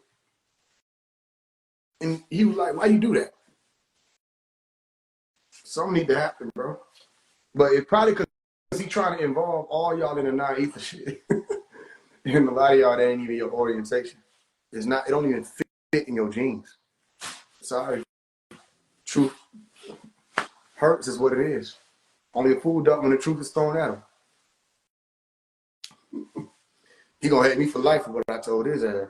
And he was like, why you do that? Something need to happen, bro. But it's probably because he trying to involve all y'all in the non-ether shit. And a lot of y'all, that ain't even your orientation. It don't even fit in your genes. Sorry. Truth hurts is what it is. Only a fool duck when the truth is thrown at him. He gonna hate me for life for what I told his ass.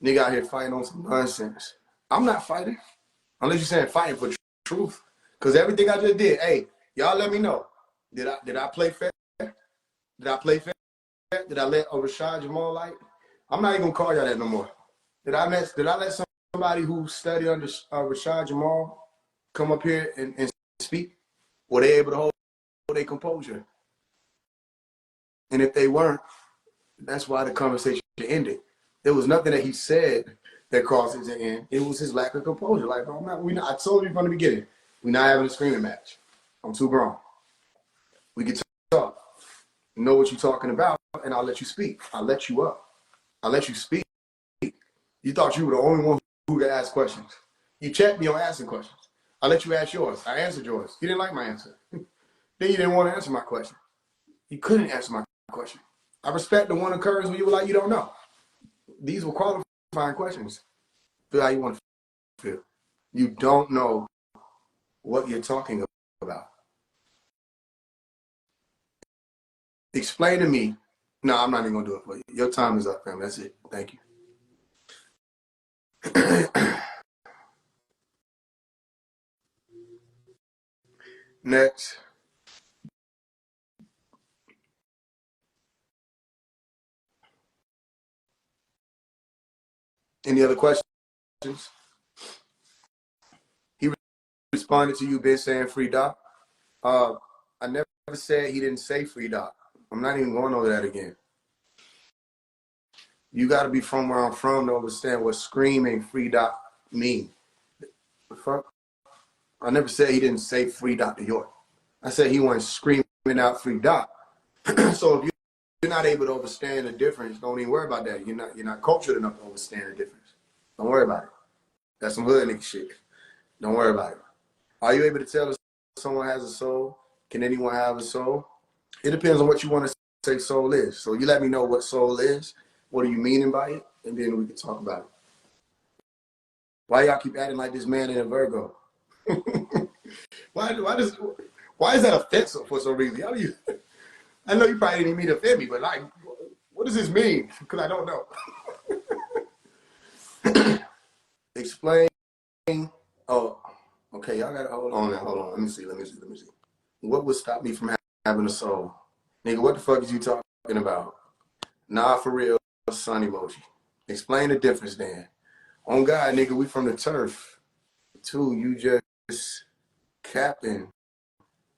Nigga out here fighting on some nonsense. I'm not fighting. Unless you're saying fighting for truth. Because everything I just did, hey, Y'all let me know. Did I play fair? Did I play fair? Did I let Rashad Jamal like? I'm not even gonna call y'all that no more. Did I let somebody who studied under Rashad Jamal come up here and speak? Were they able to hold their composure? And if they weren't, that's why the conversation ended. There was nothing that he said that caused it to end. It was his lack of composure. Like, I told you from the beginning, we're not having a screaming match. I'm too grown. We can talk. Know what you're talking about, and I'll let you speak. I'll let you up. I'll let you speak. You thought you were the only one who could ask questions. You checked me on asking questions. I let you ask yours. I answered yours. You didn't like my answer. Then you didn't want to answer my question. You couldn't answer my question. I respect the one occurrence when you were like, you don't know. These were qualifying questions. Feel how you want to feel. You don't know what you're talking about. Explain to me. No, I'm not even going to do it for you. Your time is up, fam. That's it. Thank you. Next. Any other questions? He responded to you, been saying free doc. I never said he didn't say free doc. I'm not even going over that again. You got to be from where I'm from to understand what screaming free doc mean. The fuck? I never said he didn't say free Dr. York. I said he wasn't screaming out free doc. So if you're not able to understand the difference, don't even worry about that. You're not cultured enough to understand the difference. Don't worry about it. That's some hood nigga shit. Don't worry about it. Are you able to tell if someone has a soul? Can anyone have a soul? It depends on what you want to say soul is. So you let me know what soul is. What are you meaning by it? And then we can talk about it. Why y'all keep acting like this man in a Virgo? Why is that offensive for some reason? I know you probably didn't mean to offend me, but like, what does this mean? Because I don't know. Explain. Oh, okay. Y'all gotta hold on now. Hold on. Let me see. What would stop me from having a soul? Nigga, what the fuck is you talking about? Nah, for real, sun emoji. Explain the difference then. On God, nigga, we from the turf. Two, you just capping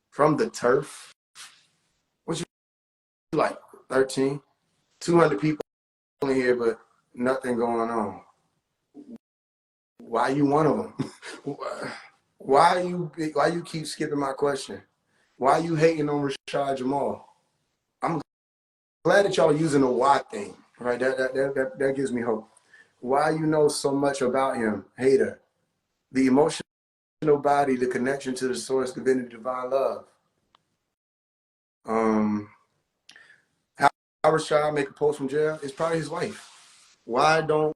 from the turf. What you like? 13? 200 people in here, but nothing going on. Why you one of them? Why you keep skipping my question? Why you hating on Rashad Jamal? I'm glad that y'all are using the why thing, right? That gives me hope. Why you know so much about him, hater? The emotional body, the connection to the source, divinity, divine love. How Rashad make a post from jail? It's probably his wife. Why don't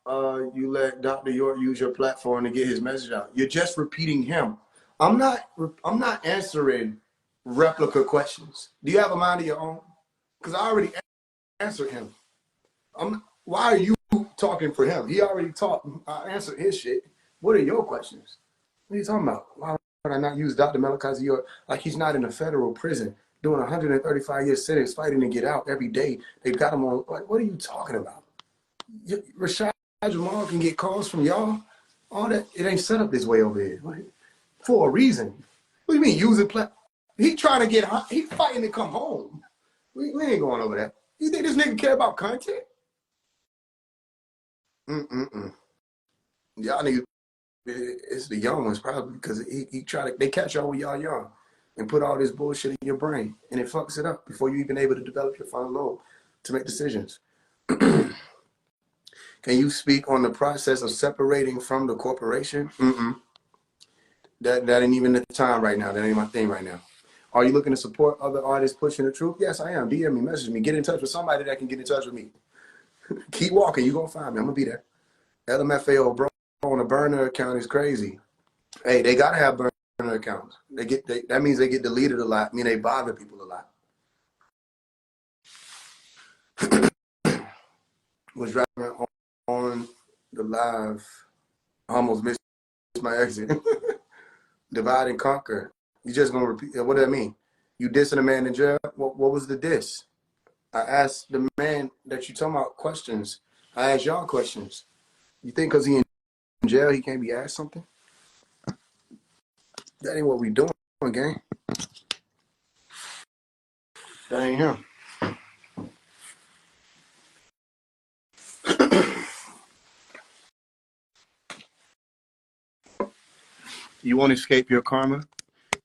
you let Dr. York use your platform to get his message out? You're just repeating him. I'm not answering replica questions. Do you have a mind of your own? Because I already answered him. Why are you talking for him? He already talked. I answered his shit. What are your questions? What are you talking about? Why would I not use Dr. Malachi York like he's not in a federal prison doing a 135-year sentence fighting to get out every day? They've got him on. Like, what are you talking about? Rashad Jamal can get calls from y'all. All that, it ain't set up this way over here. Like, for a reason. What do you mean using he trying to he fighting to come home. We ain't going over that. You think this nigga care about content? Y'all niggas, it's the young ones probably because they catch y'all when y'all young and put all this bullshit in your brain and it fucks it up before you even able to develop your frontal lobe to make decisions. Can you speak on the process of separating from the corporation? That ain't even the time right now. That ain't my thing right now. Are you looking to support other artists pushing the truth? Yes, I am. DM me, message me, get in touch with somebody that can get in touch with me. Keep walking. You're going to find me. I'm going to be there. LMFAO, bro, on a burner account is crazy. Hey, they got to have burner accounts. That means they get deleted a lot. I mean, they bother people a lot. Was driving on the live. I almost missed my exit. Divide and conquer. You just gonna repeat? What does that mean? You dissing a man in jail? What was the diss? I asked the man that you talking about questions. I asked y'all questions. You think because he in jail he can't be asked something? That ain't what we doing, gang. That ain't him. You want to escape your karma?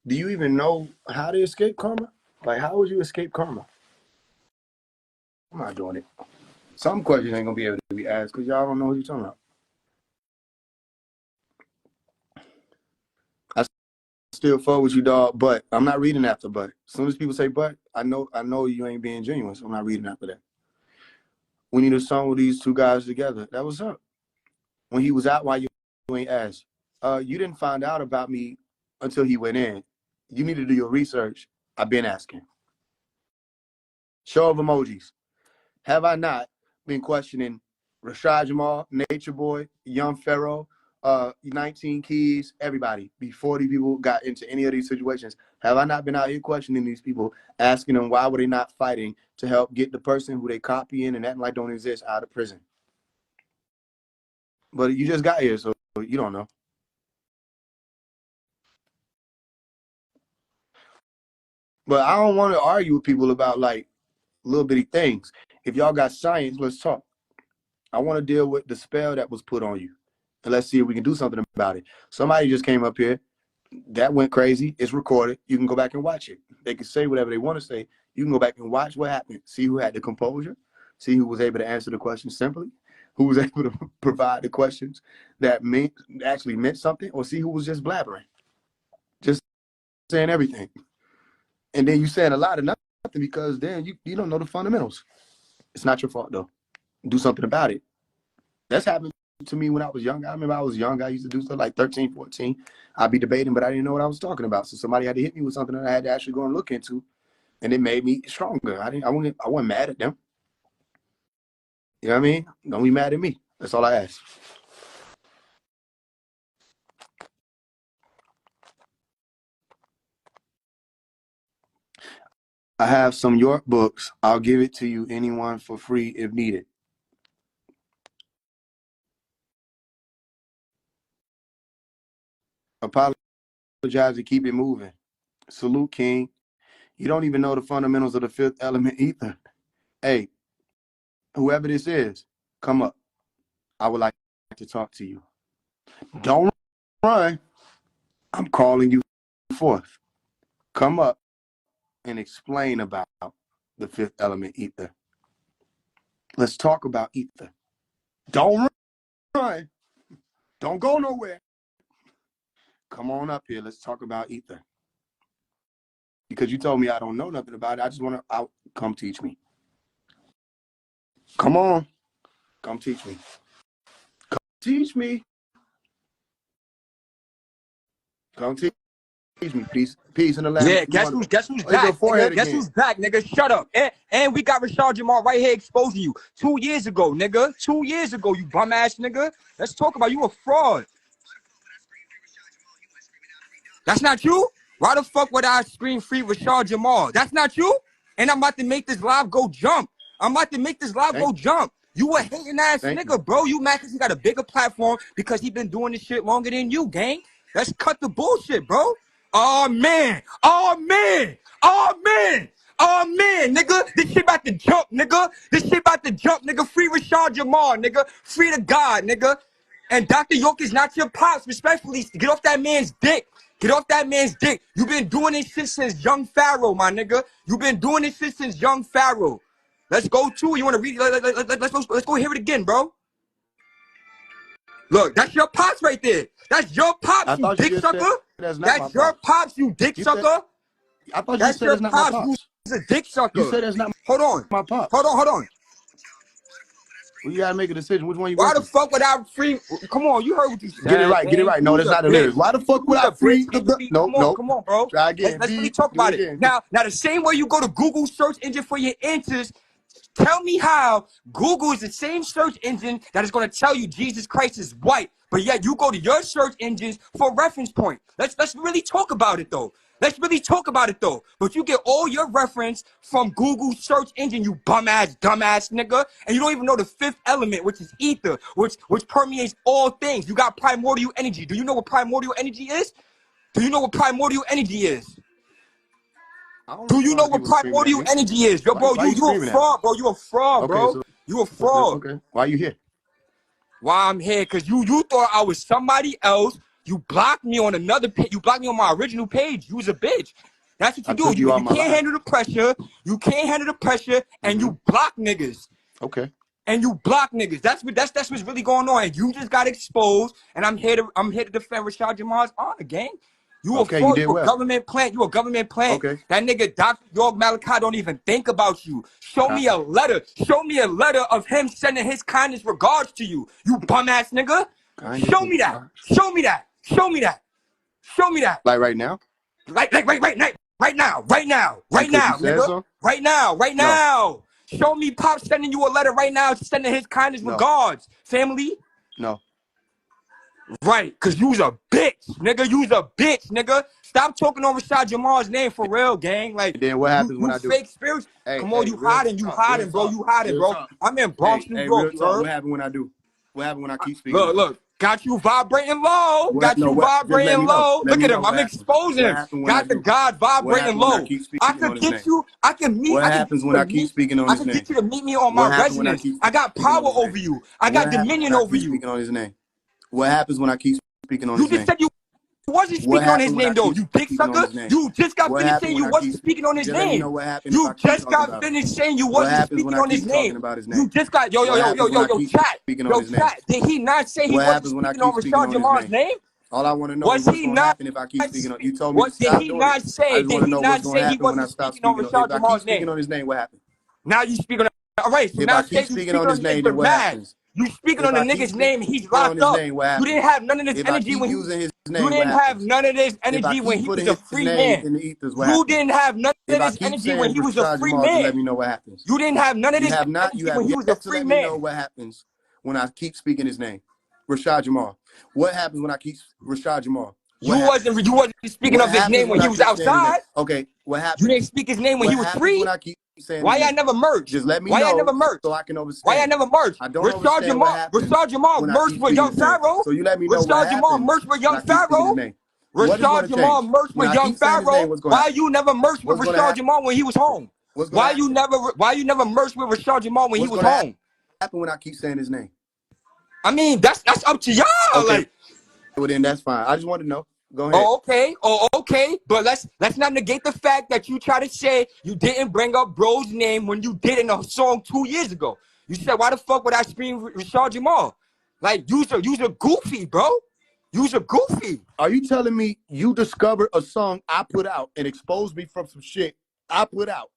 Do you even know how to escape karma? Like, how would you escape karma? I'm not doing it. Some questions ain't gonna be able to be asked because y'all don't know what you're talking about. I still fuck with you, dog, but I'm not reading after but. As soon as people say but, I know you ain't being genuine, so I'm not reading after that. We need a song with these two guys together. That was up. When he was out, why you ain't asked? You didn't find out about me until he went in. You need to do your research. I've been asking. Show of emojis. Have I not been questioning Rashad, Jamal, Nature Boy, Young Pharaoh, 19 Keys, everybody, before these people got into any of these situations? Have I not been out here questioning these people, asking them why were they not fighting to help get the person who they copying and acting like don't exist out of prison? But you just got here, so you don't know. But I don't want to argue with people about like little bitty things. If y'all got science, let's talk. I want to deal with the spell that was put on you. And let's see if we can do something about it. Somebody just came up here. That went crazy. It's recorded. You can go back and watch it. They can say whatever they want to say. You can go back and watch what happened. See who had the composure. See who was able to answer the question simply. Who was able to provide the questions that actually meant something. Or see who was just blabbering. Just saying everything. And then you saying a lot of nothing because then you don't know the fundamentals. It's not your fault, though. Do something about it. That's happened to me when I was young. I remember I was young. I used to do stuff like 13, 14. I'd be debating, but I didn't know what I was talking about. So somebody had to hit me with something that I had to actually go and look into, and it made me stronger. I wasn't mad at them. You know what I mean? Don't be mad at me. That's all I ask. I have some York books. I'll give it to you, anyone, for free if needed. Apologize and keep it moving. Salute, King. You don't even know the fundamentals of the fifth element either. Hey, whoever this is, come up. I would like to talk to you. Don't run. I'm calling you forth. Come up and explain about the fifth element, ether. Let's talk about ether. Don't run. Don't go nowhere. Come on up here. Let's talk about ether. Because you told me I don't know nothing about it. I just want to come teach me. Come on. Come teach me. Come teach me. Come teach me. Peace in the land. Yeah, guess who's Oh, your back, forehead nigga? Guess again. who's back, nigga? Shut up. And we got Rashad Jamal right here exposing you 2 years ago, nigga. 2 years ago, you bum ass nigga. Let's talk about you a fraud. That's not you? Why the fuck would I scream free Rashad Jamal? That's not you? And I'm about to make this live go jump. I'm about to make this live go jump. You a hating ass nigga, bro. You mad because he got a bigger platform because he been doing this shit longer than you, gang. Let's cut the bullshit, bro. Oh, man. Oh, man. Oh, man. Oh, man, nigga. This shit about to jump, nigga. This shit about to jump, nigga. Free Rashad Jamal, nigga. Free the God, nigga. And Dr. York is not your pops, respectfully. Get off that man's dick. Get off that man's dick. You've been doing this shit since young Pharaoh, my nigga. You've been doing this shit since young Pharaoh. Let's go to. You want to read? Let's go hear it again, bro. Look, that's your pops right there. That's your I pops, you thought you dick just sucker. said that's not my That's your pops. pops, you dick sucker. I thought you That's said your it's not my pops, pops. who's a dick You sucker. said that's not Hold on. my pops. Hold on. Well, you gotta make a decision. Which one you Why going the to? fuck would I free? Come on, you heard what you said. Get it right. Get it Man. right. No, that's not the lyrics. Why the fuck would You's I a bitch. free the? Come Nope. on, bro. Try again. Let's really B. talk Do it about it. again. Now, the same way you go to Google search engine for your answers, tell me how Google is the same search engine that is going to tell you Jesus Christ is white, but yet you go to your search engines for reference point. Let's really talk about it though. Let's really talk about it though. But you get all your reference from Google search engine, you bum-ass, dumbass nigga. And you don't even know the fifth element, which is ether, which permeates all things. You got primordial energy. Do you know what primordial energy is? Do you know what primordial energy is? Do you know what primordial energy is? Yo, bro, you a fraud, bro. You a fraud, bro. So, you a fraud. Okay. Why are you here? Why I'm here? Because you thought I was somebody else. You blocked me on another page. You blocked me on my original page. You was a bitch. That's what you do. You can't handle the pressure. You can't handle the pressure, and you block niggas. Okay. And you block niggas. That's what's really going on. And you just got exposed. And I'm here to defend Rashad Jamal's honor, gang. You a fraud. You a government plant. You a government plant. Okay. That nigga Dr. York Malachi don't even think about you. Show me a letter. Show me a letter of him sending his kindness regards to you. You bum ass nigga. Show me that. Show me that. Show me that. Show me that. Like right now? Like right now. Right now, nigga. So? Right now. Show me Pop sending you a letter right now, sending his kindness regards. Family? No. Right, because you's a bitch, nigga. You's a bitch, nigga. Stop talking on Rashad Jamal's name for real, gang. Like, then what happens when I do? Fake spirits. Come on, you hiding, bro. You hiding, bro. I'm in Bronx, New York, what happened when I do? What happened when I keep speaking? Look. Got you vibrating low. Vibrating low. Look at him. I'm exposing him. Got the God vibrating low. I could get you. I can meet. What happens when I keep speaking on his name? I can get you to meet me on my residence. I got power over you. I got dominion over you. Speaking on his name. What happens when I keep speaking on his name? You just said you wasn't speaking on his name, though. You dick sucker. You just got finished saying you wasn't speaking on his name. You just got finished saying you wasn't speaking on his name. You just got yo, chat. Yo, chat. Did he not say he wasn't speaking on Rashad Jamal's name? All I want to know is what's going to happen if I keep speaking on. You told me to stop doing it. Did he not say he wasn't speaking on Rashad Jamal's name? Speaking on his name, what happens? Now you speaking on. All right. So now say you speaking on his name, then what happens? You speaking on the nigga's name, he's locked up. You didn't have none of this energy when you didn't have none of this energy when he was a free man. You didn't have none of this energy when he was a free man. Let me know what happens. You didn't have none of this energy when he was a free man. Let me know what happens when I keep speaking his name. Rashad Jamal. What happens when I keep Rashad Jamal? You wasn't speaking of his name when he was outside. Okay, what happened? You didn't speak his name when he was free. Why I never merged? Just let me know. Why I never merged? So I can understand. Why I never merged? I don't understand what happened. Rashad Jamal merged with Young Pharaoh. So you let me know Rashad Jamal merged with Young Pharaoh. Rashad Jamal merged with Young Pharaoh. Why you never merged with Rashad Jamal when he was home? Why you never merged with Rashad Jamal when he was home? What happened when I keep saying his name? I mean, that's up to y'all. Okay. Like, well then that's fine. I just want to know. Go ahead. Okay. But let's not negate the fact that you try to say you didn't bring up bro's name when you did in a song 2 years ago. You said, why the fuck would I scream Rashad Jamal? Like, you's a goofy, bro. You's a goofy. Are you telling me you discovered a song I put out and exposed me from some shit I put out?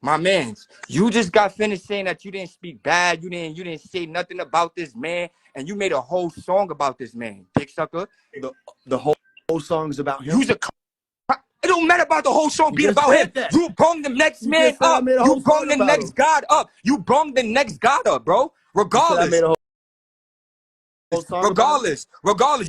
My mans, you just got finished saying that you didn't speak bad. You didn't say nothing about this man, and you made a whole song about this man, dick sucker. The whole song is about him. It don't matter about the whole song being about him. That. You brung the next man up. You brung the next God up. You brung the next God up, bro. Regardless,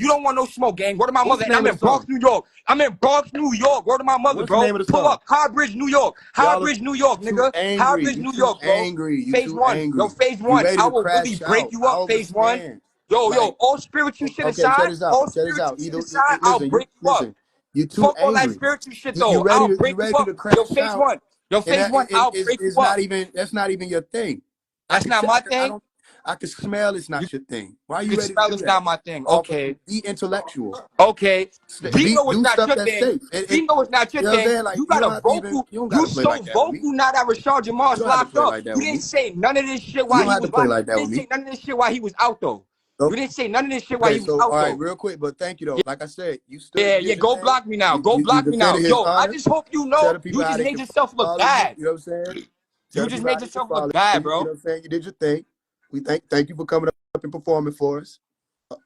you don't want no smoke, gang. Word to my mother, and I'm in Bronx, New York. Word to my mother, bro. Pull up, High Bridge, New York. High Bridge, New York, nigga. High Bridge, New York, bro. Phase 1. Yo, Phase 1. I will really break you up, Phase 1. Yo, all spiritual shit aside. All spiritual shit aside, I'll break you up. You too fuck angry. all that spiritual shit though. I'll break you up. Yo, Phase 1. Yo, Phase 1. I'll break you up. That's not even your thing. That's not my thing. I can smell it's not your thing. Why are you ready to smell do it's that? not my thing. Okay. Be intellectual. Okay. We know it's not your thing. We know it's not your thing. Like, you got a vocal. You so vocal now that Rashad Jamal's locked up. You didn't say none of this shit while he was locked up. You didn't say none of this shit while he was out though. You didn't say none of this shit while he was out though. All right, real quick, but thank you though. Like I said, you still. Yeah. Go block me now. Go block me now. Yo, I just hope you know you just made yourself look bad. You know what I'm saying? You just made yourself look bad, bro. You know what I'm saying? You did your thing. We thank you for coming up and performing for us.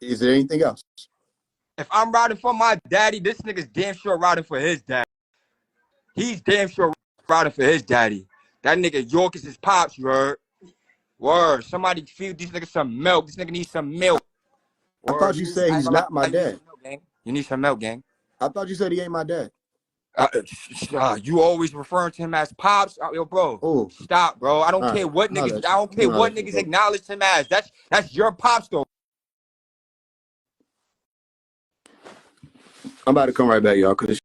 Is there anything else? If I'm riding for my daddy, this nigga's damn sure riding for his daddy. He's damn sure riding for his daddy. That nigga York is his pops, you heard? Word. Somebody feed these niggas some milk. This nigga needs some milk. Word. I thought you said he's not my dad. You need some milk, gang. I thought you said he ain't my dad. You always referring to him as pops, yo, bro. Oh, Stop, bro. I don't all care right. what niggas. I don't care what niggas acknowledge him as. That's your pops, though. I'm about to come right back, y'all, because